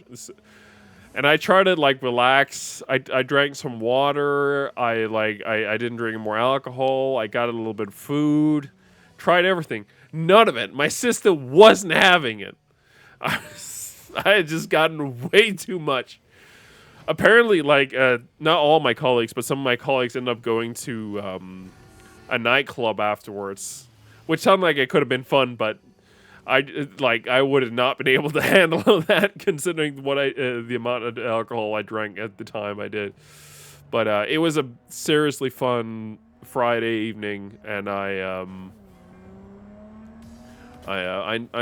A: And I tried to, like, relax. I drank some water. I didn't drink more alcohol. I got a little bit of food. Tried everything. None of it. My system wasn't having it. I had just gotten way too much. Apparently, like, not all my colleagues, but some of my colleagues ended up going to a nightclub afterwards. Which sounded like it could have been fun, but I would have not been able to handle that, considering what the amount of alcohol I drank at the time I did. But it was a seriously fun Friday evening, and I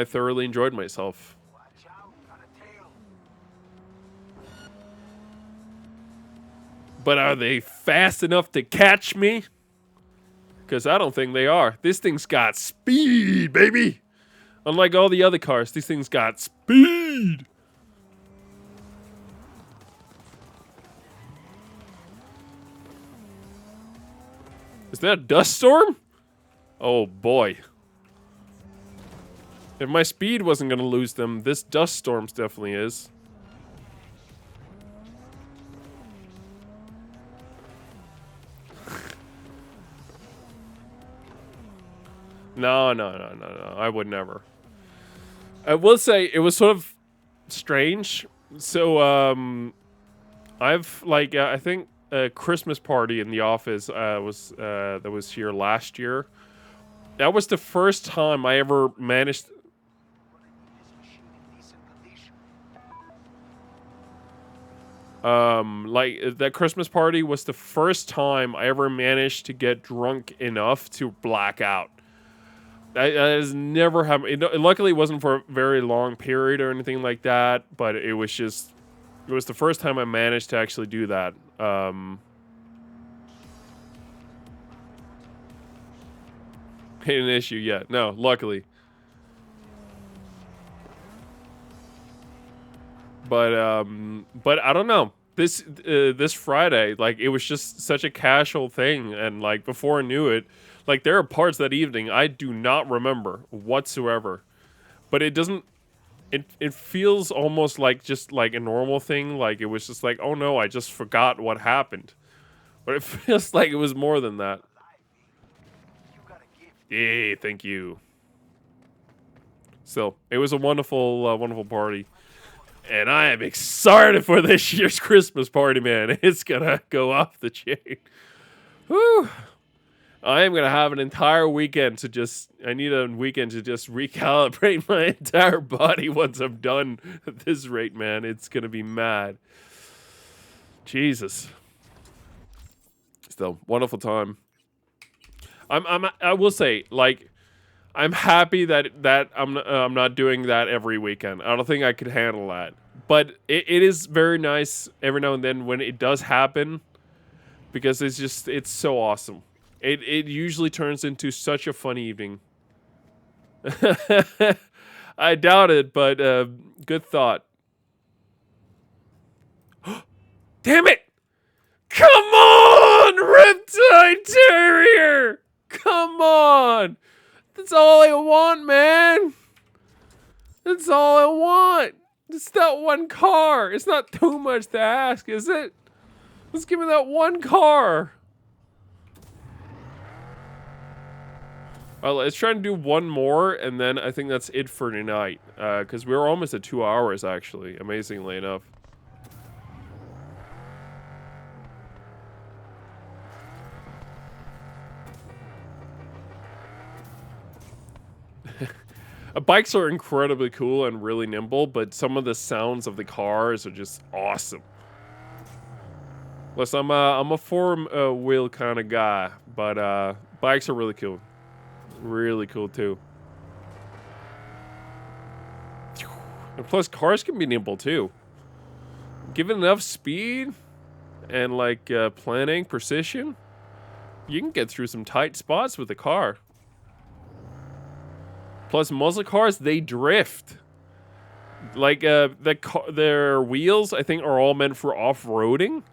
A: thoroughly enjoyed myself. But are they fast enough to catch me? Because I don't think they are. This thing's got speed, baby. Unlike all the other cars, these things got speed. Is that a dust storm? Oh, boy. If my speed wasn't going to lose them, this dust storm's definitely is. No. I would never. I will say it was sort of strange. So, I've like I think a Christmas party in the office was that was here last year. That was the first time I ever managed.
D: This machine in decent condition.
A: Like that Christmas party was the first time I ever managed to get drunk enough to black out. That has never happened. It luckily wasn't for a very long period or anything like that, but it was just, it was the first time I managed to actually do that. Ain't an issue yet. No, luckily. But I don't know. This Friday, like it was just such a casual thing, and like before I knew it, like there are parts that evening I do not remember whatsoever. But it doesn't. It feels almost like just like a normal thing. Like it was just like, oh no, I just forgot what happened. But it feels like it was more than that.
D: You got a gift.
A: Yay, thank you. So it was a wonderful, wonderful party. And I am excited for this year's Christmas party, man. It's gonna go off the chain. Whew. I am gonna have an entire weekend to just, I need a weekend to just recalibrate my entire body once I'm done at this rate, man. It's gonna be mad. Jesus. Still, wonderful time. I will say, like, I'm happy that I'm not doing that every weekend. I don't think I could handle that. But it is very nice every now and then when it does happen, because it's so awesome. It usually turns into such a fun evening. I doubt it, but good thought. Damn it! Come on, Riptide Terrier! Come on! That's all I want, man. That's all I want. It's that one car. It's not too much to ask, is it? Let's give me that one car. All right, let's try and do one more, and then I think that's it for tonight. Because we're almost at 2 hours, actually, amazingly enough. Bikes are incredibly cool and really nimble, but some of the sounds of the cars are just awesome. Listen, I'm a four-wheel kind of guy, but bikes are really cool. Really cool, too. And plus, cars can be nimble, too. Given enough speed and, like, planning, precision, you can get through some tight spots with a car. Plus, muscle cars, they drift. Like, their wheels, I think, are all meant for off-roading.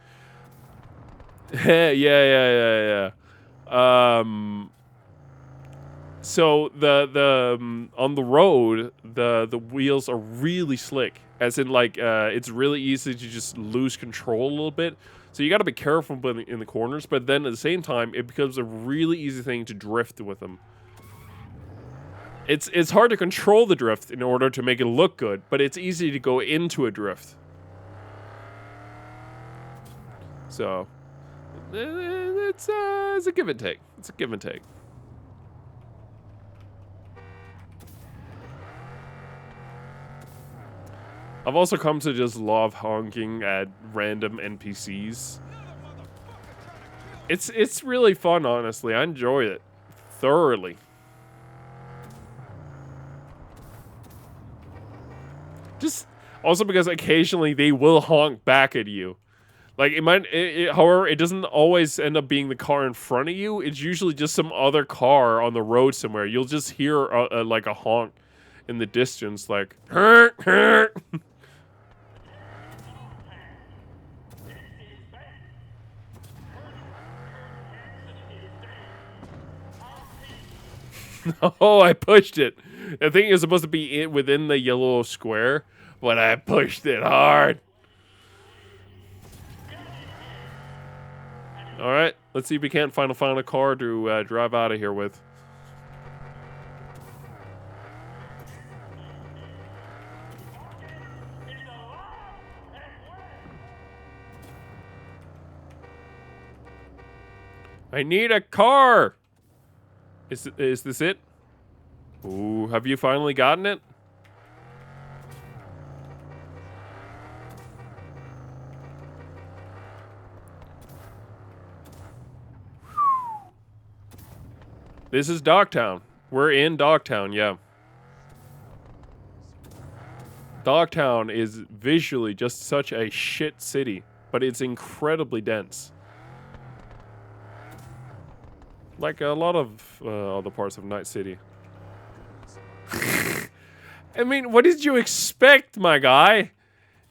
A: yeah. So, on the road, the wheels are really slick. As in, like, it's really easy to just lose control a little bit. So, you gotta be careful in the corners, but then at the same time, it becomes a really easy thing to drift with them. It's hard to control the drift in order to make it look good, but it's easy to go into a drift. So, it's a give and take. It's a give and take. I've also come to just love honking at random NPCs. It's really fun, honestly. I enjoy it thoroughly. Just also because occasionally they will honk back at you. Like it might, however, it doesn't always end up being the car in front of you. It's usually just some other car on the road somewhere. You'll just hear like a honk in the distance, like. Oh, I pushed it. I think it was supposed to be within the yellow square, but I pushed it hard. All right, let's see if we can't find a car to drive out of here with. I need a car. Is this it? Ooh, have you finally gotten it? This is Dogtown. We're in Dogtown, yeah. Dogtown is visually just such a shit city, but it's incredibly dense. Like a lot of other parts of Night City. I mean, what did you expect, my guy?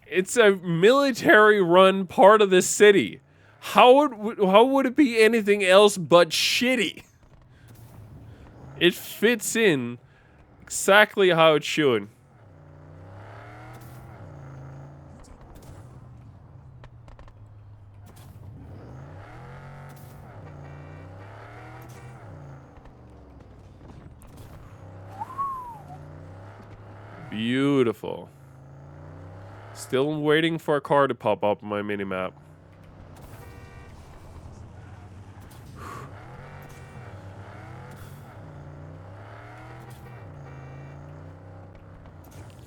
A: It's a military-run part of this city. How would it be anything else but shitty? It fits in exactly how it should. Beautiful. Still waiting for a car to pop up on my minimap.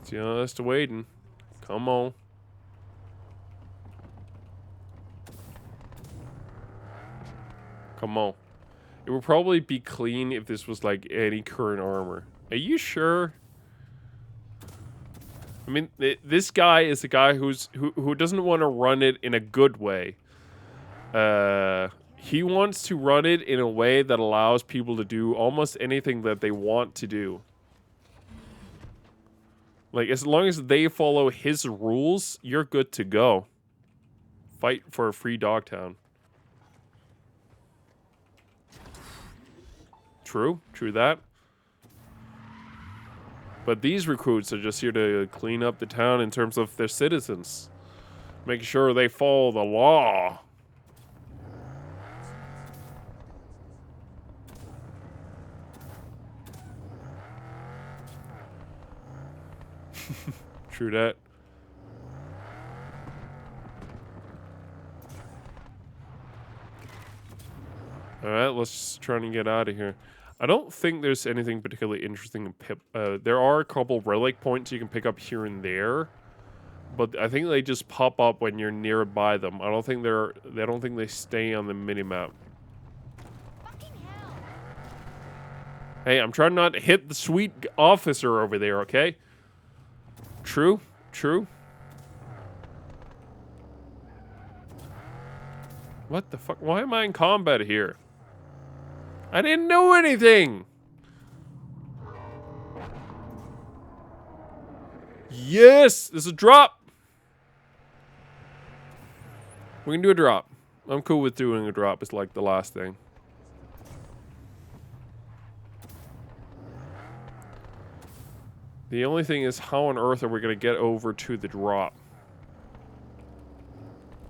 A: Just waiting. Come on. Come on. It would probably be clean if this was like any current armor. Are you sure? I mean, this guy is a guy who doesn't want to run it in a good way. He wants to run it in a way that allows people to do almost anything that they want to do. Like, as long as they follow his rules, you're good to go. Fight for a free Dogtown. True that. But these recruits are just here to clean up the town in terms of their citizens. Make sure they follow the law. True that. Alright, let's try and get out of here. I don't think there's anything particularly interesting in Pip. There are a couple relic points you can pick up here and there, but I think they just pop up when you're nearby them. I don't think they stay on the minimap. Hey, I'm trying not to hit the sweet officer over there, okay? True. What the fuck? Why am I in combat here? I didn't know anything! Yes! There's a drop! We can do a drop. I'm cool with doing a drop. It's like the last thing. The only thing is, how on earth are we going to get over to the drop?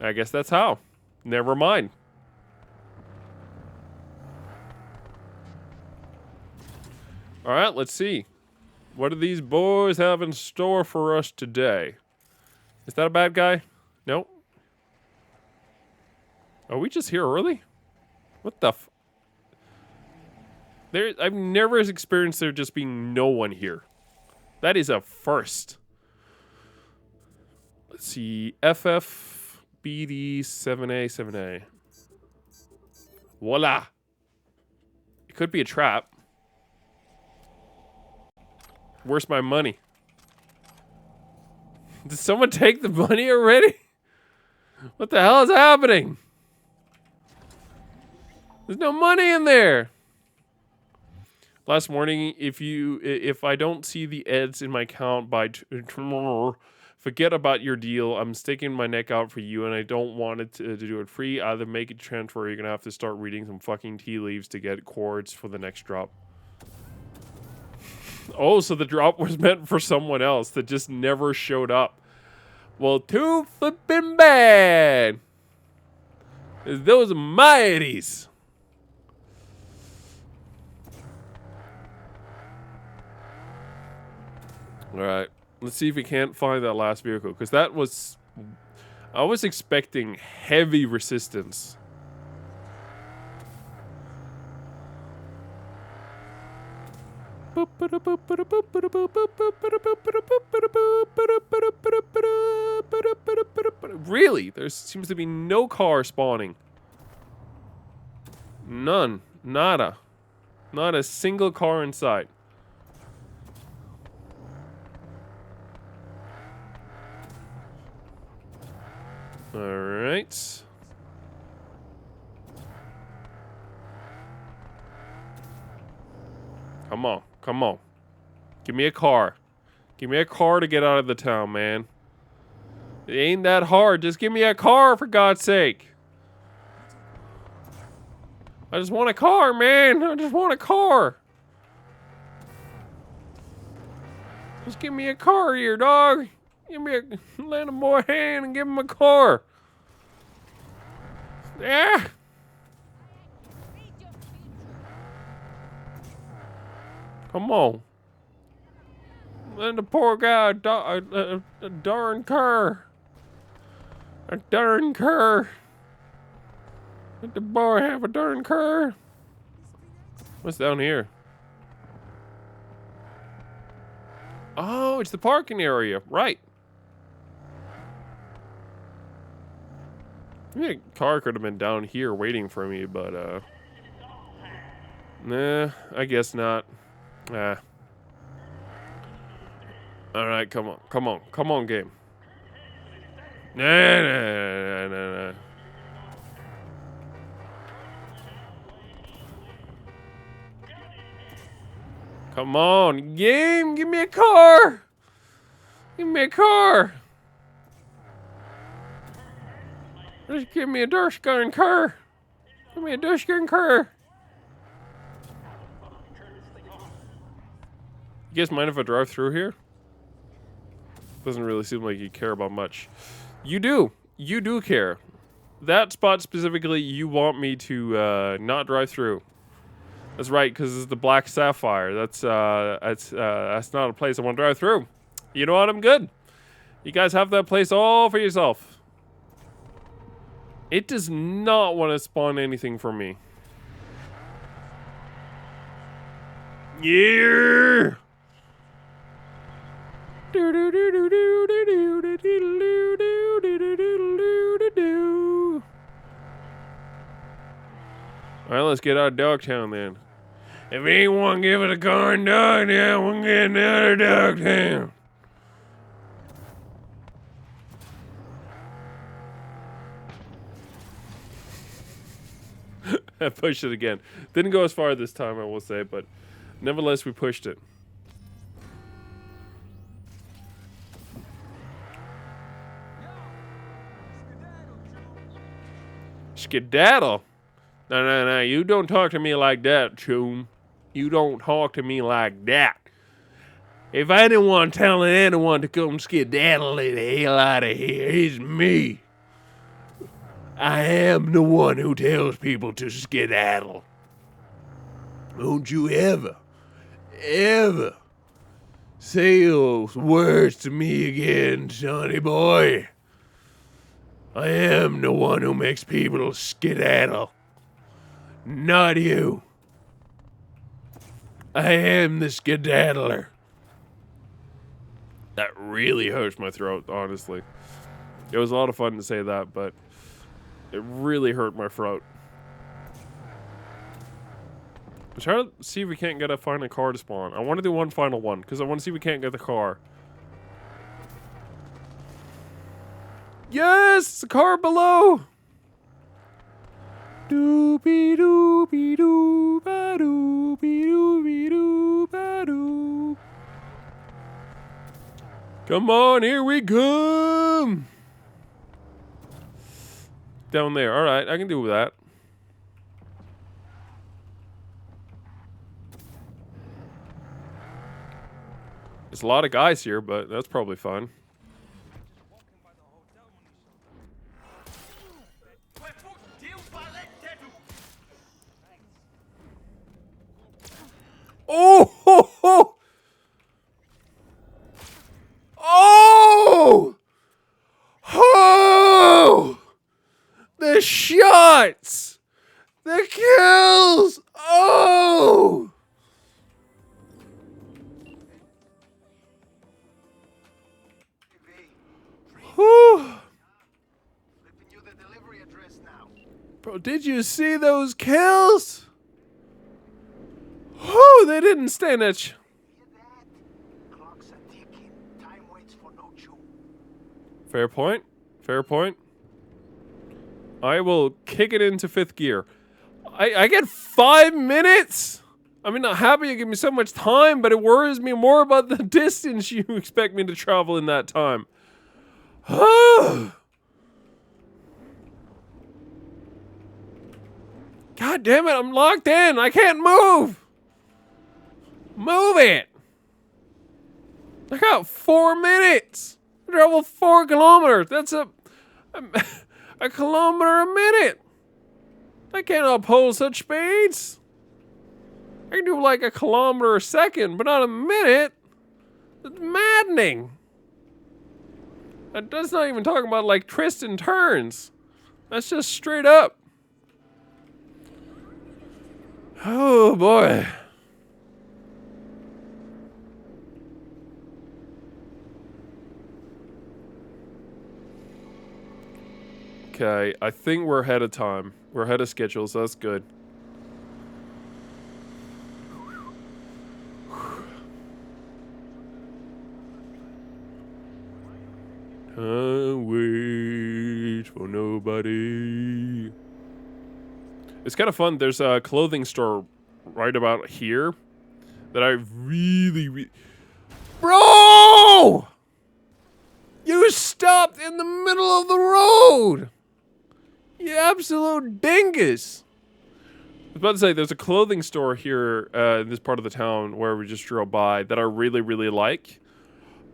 A: I guess that's how. Never mind. Alright, let's see. What do these boys have in store for us today? Is that a bad guy? Nope. Are we just here early? What the f... I've never experienced there just being no one here. That is a first. Let's see. FFBD7A7A. Voila. It could be a trap. Where's my money? Did someone take the money already? What the hell is happening? There's no money in there. Last morning, if I don't see the eds in my account by tomorrow, forget about your deal. I'm sticking my neck out for you, and I don't want it to do it free. Either make it transfer, or you're gonna have to start reading some fucking tea leaves to get cords for the next drop. Oh, so the drop was meant for someone else that just never showed up. Well, too flippin' bad. Those are my 80s. Alright, let's see if we can't find that last vehicle, because that was... I was expecting heavy resistance. Really? There seems to be no car spawning. None. Nada. Not a single car in sight. Alright. Come on. Come on. Give me a car. Give me a car to get out of the town, man. It ain't that hard. Just give me a car, for God's sake. I just want a car, man. I just want a car. Just give me a car here, dog. Give me a... Lend a boy a hand and give him a car. Yeah. Come on. Lend the poor guy a darn car. A darn car. Let the boy have a darn car. What's down here? Oh, it's the parking area. Right. Maybe a car could have been down here waiting for me, but, nah, I guess not. Ah. Alright, come on. Come on. Come on, game. Nah. Come on, game, give me a car. Give me a car. Just give me a Durshgun car. Give me a Durshgun car. You guys mind if I drive through here? Doesn't really seem like you care about much. You do. You do care. That spot specifically, you want me to not drive through. That's right, because it's the Black Sapphire. That's not a place I want to drive through. You know what? I'm good. You guys have that place all for yourself. It does not want to spawn anything for me. Yeah. Alright, let's get out of Dogtown then. If anyone give it a car in Dogtown, we're getting out of Dogtown. I pushed it again. Didn't go as far this time, I will say, but nevertheless, we pushed it. Skedaddle? No, you don't talk to me like that, Choom. You don't talk to me like that. If anyone telling anyone to come skedaddle the hell out of here, it's me. I am the one who tells people to skedaddle. Don't you ever say those words to me again, sonny boy. I am the one who makes people skedaddle. Not you. I am the skedaddler. That really hurts my throat, honestly. It was a lot of fun to say that, but it really hurt my throat. I'm trying to see if we can't get a final car to spawn. I want to do one final one, because I want to see if we can't get the car. Yes! The car below! Doobie doobie doo ba doobie doobie doo ba doo. Come on, here we come! Down there. Alright, I can do that. There's a lot of guys here, but that's probably fun. Oh! Ho, ho. Oh! Oh! The shots! The kills! Oh! Bro, did you see those kills? Whew, they didn't stand a
D: Hear that? Clocks are ticking. Time waits for no Jew.
A: Fair point. Fair point. I will kick it into 5th gear. I get 5 minutes? I mean, not happy you give me so much time, but it worries me more about the distance you expect me to travel in that time. God damn it, I'm locked in. I can't move. Move it. I got 4 minutes. I travel 4 kilometers. That's a kilometer a minute. I can't uphold such speeds. I can do like a kilometer a second, but not a minute. It's maddening. That's not even talking about like twists and turns. That's just straight up. Oh boy. Okay, I think we're ahead of time. We're ahead of schedule, so that's good. Wait for nobody. It's kind of fun. There's a clothing store right about here that I really... Bro! You stopped in the middle of the road! You absolute dingus! I was about to say, there's a clothing store here in this part of the town where we just drove by that I really, really like.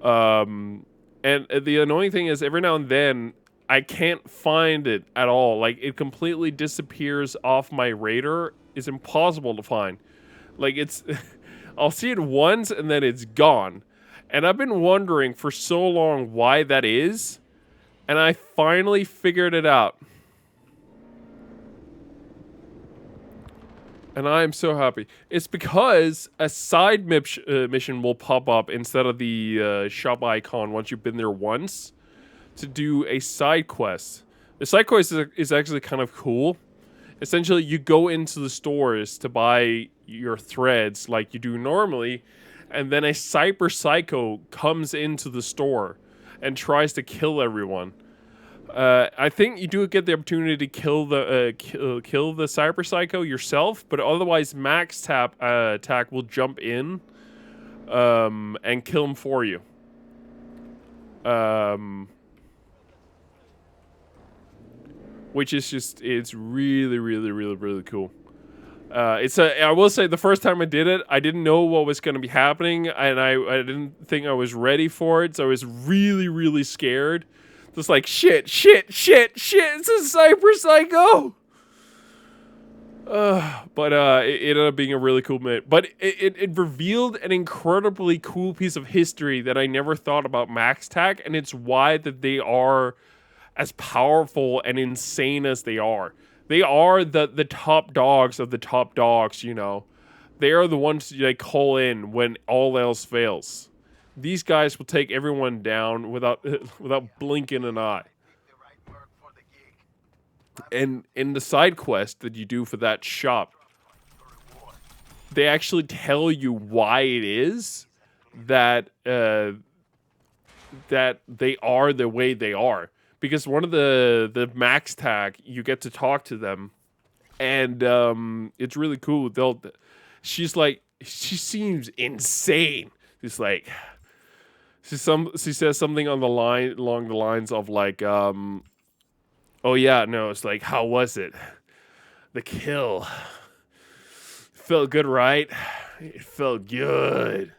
A: And the annoying thing is, every now and then, I can't find it at all. Like, it completely disappears off my radar. It's impossible to find. Like, it's... I'll see it once, and then it's gone. And I've been wondering for so long why that is. And I finally figured it out. And I am so happy. It's because a side mission will pop up instead of the shop icon once you've been there once to do a side quest. The side quest is actually kind of cool. Essentially, you go into the stores to buy your threads like you do normally, and then a cyber psycho comes into the store and tries to kill everyone. I think you do get the opportunity to kill the cyber psycho yourself, but otherwise Max Tack will jump in and kill him for you. Which is just, it's really, really, really, really cool. I will say, the first time I did it, I didn't know what was going to be happening, and I didn't think I was ready for it, so I was really, really scared. Just like, shit, it's a cyber psycho! But it ended up being a really cool minute. But it revealed an incredibly cool piece of history that I never thought about Max Tack, and it's why that they are as powerful and insane as they are. They are the top dogs of the top dogs, you know. They are the ones they call in when all else fails. These guys will take everyone down without blinking an eye. And in the side quest that you do for that shop, they actually tell you why it is that that they are the way they are. Because one of the Max Tack, you get to talk to them, and it's really cool. She seems insane. It's like she says something along the lines of like, oh yeah, no, it's like, how was it? The kill felt good, right? It felt good.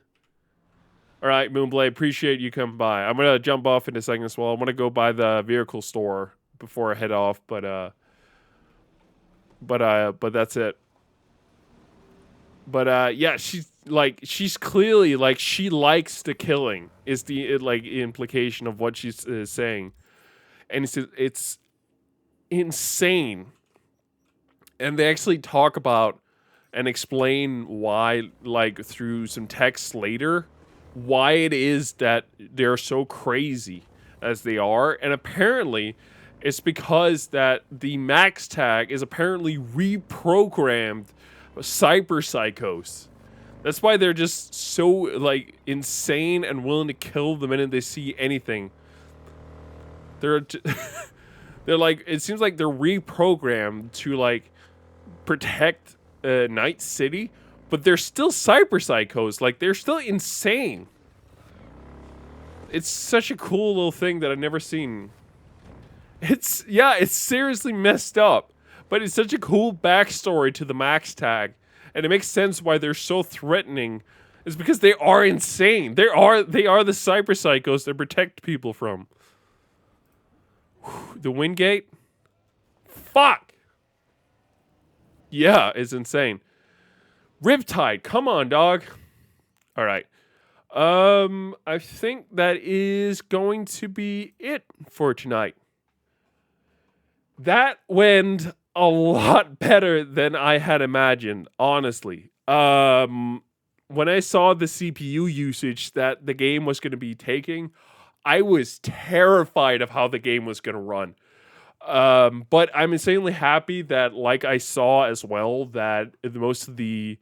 A: All right, Moonblade, appreciate you coming by. I'm gonna jump off in a second as well. I want to go by the vehicle store before I head off, but that's it. But yeah, she's clearly like, she likes the killing is the implication of what she's saying, and it's insane. And they actually talk about and explain why, like through some text later, why it is that they're so crazy as they are. And apparently It's because that the max tag is apparently reprogrammed cyber psychos. That's why they're just so, like, insane and willing to kill the minute they see anything. They're they're like, it seems like they're reprogrammed to, like, protect Night City, but they're still cyber psychos. Like, they're still insane. It's such a cool little thing that I've never seen. It's seriously messed up, but it's such a cool backstory to the max tag, and it makes sense why they're so threatening. It's because they are insane. They are the cyber psychos that protect people from. The Wingate? Fuck! Yeah, it's insane. Riptide, come on, dog. Alright. I think that is going to be it for tonight. That went a lot better than I had imagined, honestly. When I saw the CPU usage that the game was going to be taking, I was terrified of how the game was going to run. But I'm insanely happy that, like I saw as well, that most of the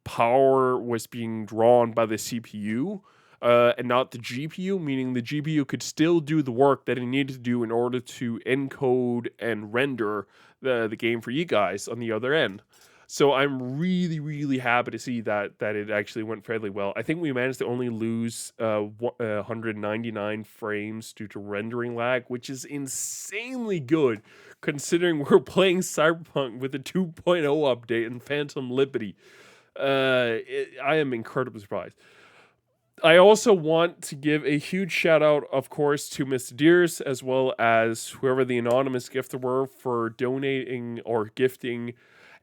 A: power was being drawn by the CPU and not the GPU, meaning the GPU could still do the work that it needed to do in order to encode and render the game for you guys on the other end. So I'm really, really happy to see that it actually went fairly well. I think we managed to only lose 199 frames due to rendering lag, which is insanely good considering we're playing Cyberpunk with a 2.0 update and Phantom Liberty. I am incredibly surprised. I also want to give a huge shout out, of course, to Mr. Deers, as well as whoever the anonymous gifter were, for donating or gifting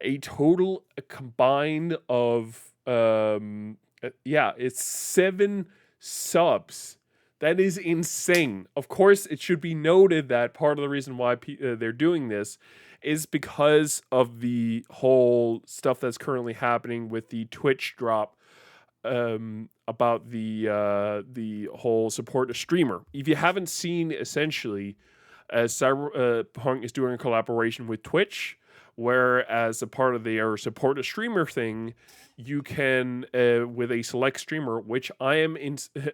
A: a total combined of it's 7 subs. That is insane. Of course, it should be noted that part of the reason why they're doing this is because of the whole stuff that's currently happening with the Twitch drop about the whole support a streamer. If you haven't seen, essentially, Cyberpunk is doing a collaboration with Twitch, where as a part of their support a streamer thing, you can with a select streamer, which I am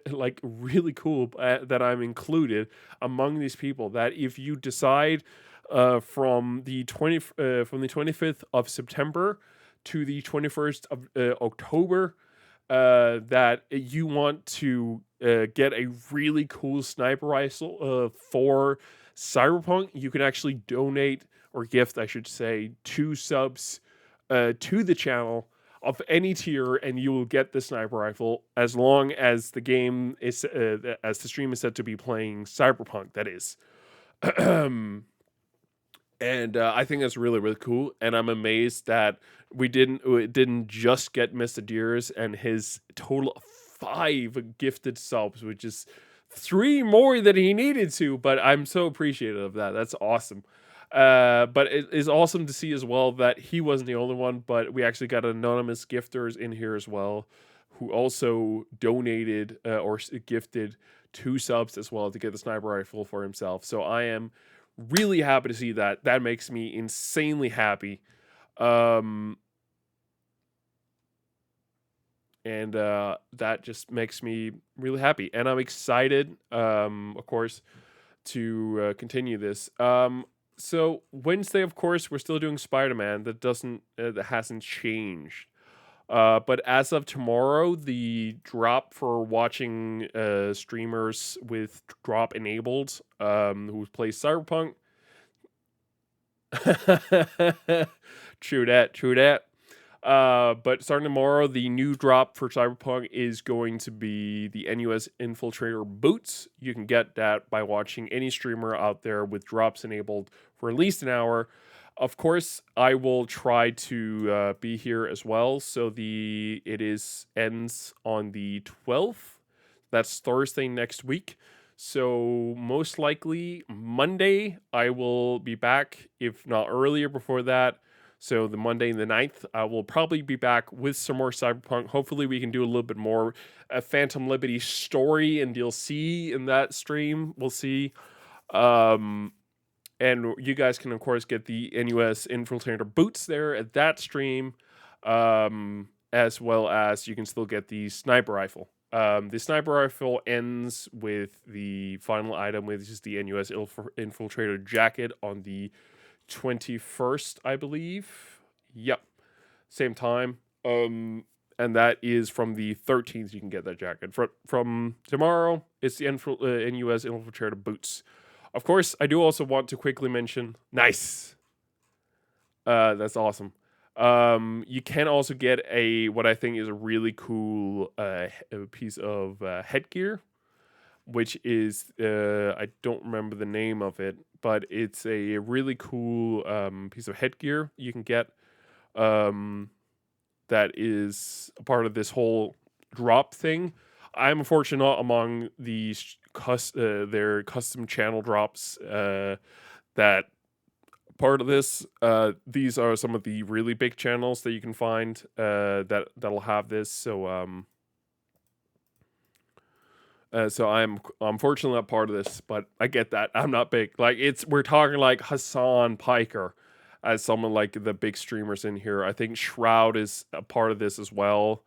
A: like really cool that I'm included among these people, that if you decide from the 25th of September to the 21st of October that you want to get a really cool sniper rifle for Cyberpunk, you can actually donate, or gift, I should say, 2 subs to the channel of any tier, and you will get the sniper rifle as long as the game is, as the stream is set to be playing Cyberpunk, that is. And I think that's really, really cool. And I'm amazed that it didn't just get Mr. Deers and his total of 5 gifted subs, which is 3 more than he needed to. But I'm so appreciative of that. That's awesome. But it is awesome to see as well that he wasn't the only one, but we actually got anonymous gifters in here as well, who also donated or gifted 2 subs as well to get the sniper rifle for himself. So I am really happy to see that. That makes me insanely happy. And that just makes me really happy. And I'm excited, of course, to continue this. So Wednesday, of course, we're still doing Spider-Man. That hasn't changed. But as of tomorrow, the drop for watching streamers with drop enabled, who play Cyberpunk. True that. But starting tomorrow, the new drop for Cyberpunk is going to be the NUS Infiltrator boots. You can get that by watching any streamer out there with drops enabled for at least an hour. Of course, I will try to be here as well. So ends on the 12th. That's Thursday next week. So most likely Monday I will be back, if not earlier before that. So the Monday the 9th, I will probably be back with some more Cyberpunk. Hopefully we can do a little bit more Phantom Liberty story and DLC in that stream. We'll see. And you guys can, of course, get the NUS Infiltrator boots there at that stream, as well as you can still get the sniper rifle. The sniper rifle ends with the final item, which is the NUS Infiltrator jacket on the 21st, I believe. Yep, same time. And that is from the 13th. You can get that jacket. From tomorrow, it's the NUS Infiltrator boots. Of course, I do also want to quickly mention. Nice. That's awesome. You can also get what I think is a really cool piece of headgear, which is I don't remember the name of it, but it's a really cool piece of headgear you can get. That is a part of this whole drop thing. I'm unfortunately not among these their custom channel drops that part of this. These are some of the really big channels that you can find that'll have this. So I'm unfortunately not part of this, but I get that. I'm not big. Like we're talking like Hassan Piker as someone like the big streamers in here. I think Shroud is a part of this as well.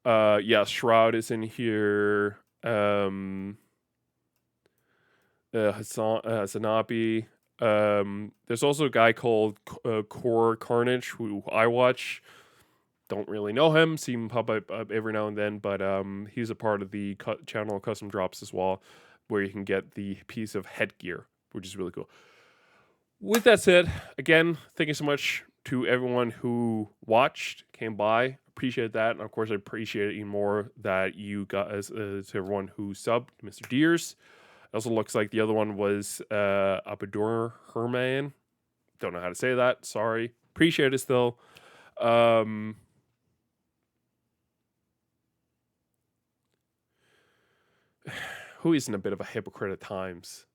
A: Yeah, Shroud is in here. Hanabi. There's also a guy called Core Carnage who I watch. Don't really know him. See him pop up every now and then, but he's a part of the channel custom drops as well, where you can get the piece of headgear, which is really cool. With that said, again, thank you so much to everyone who watched, came by. Appreciate that. And of course, I appreciate it even more that you guys, to everyone who subbed, Mr. Deers. It also looks like the other one was Abadur Herman. Don't know how to say that. Sorry. Appreciate it still. Who isn't a bit of a hypocrite at times?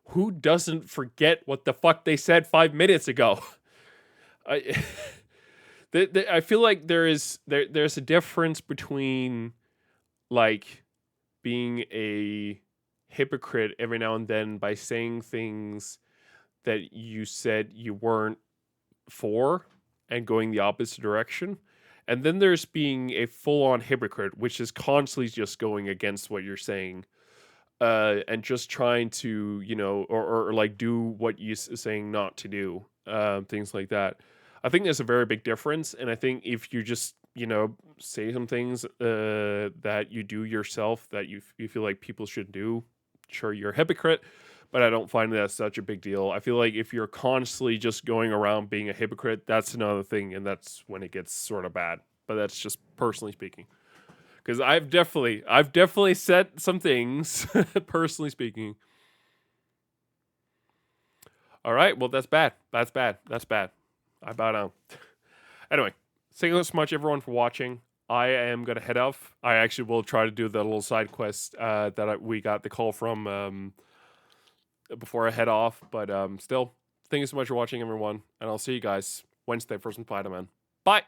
A: Who doesn't forget what the fuck they said 5 minutes ago? I feel like there's a difference between like being a hypocrite every now and then by saying things that you said you weren't for and going the opposite direction. And then there's being a full-on hypocrite, which is constantly just going against what you're saying. And just trying to, or like do what you're saying not to do, things like that. I think there's a very big difference, and I think if you just, say some things that you do yourself that you feel like people should do, sure, you're a hypocrite, but I don't find that such a big deal. I feel like if you're constantly just going around being a hypocrite, that's another thing, and that's when it gets sort of bad. But that's just personally speaking. Because I've definitely said some things, personally speaking. All right, well, that's bad. That's bad. I bow down. Anyway, thank you so much, everyone, for watching. I am going to head off. I actually will try to do the little side quest that we got the call from before I head off. But still, thank you so much for watching, everyone. And I'll see you guys Wednesday for some Spider-Man. Bye!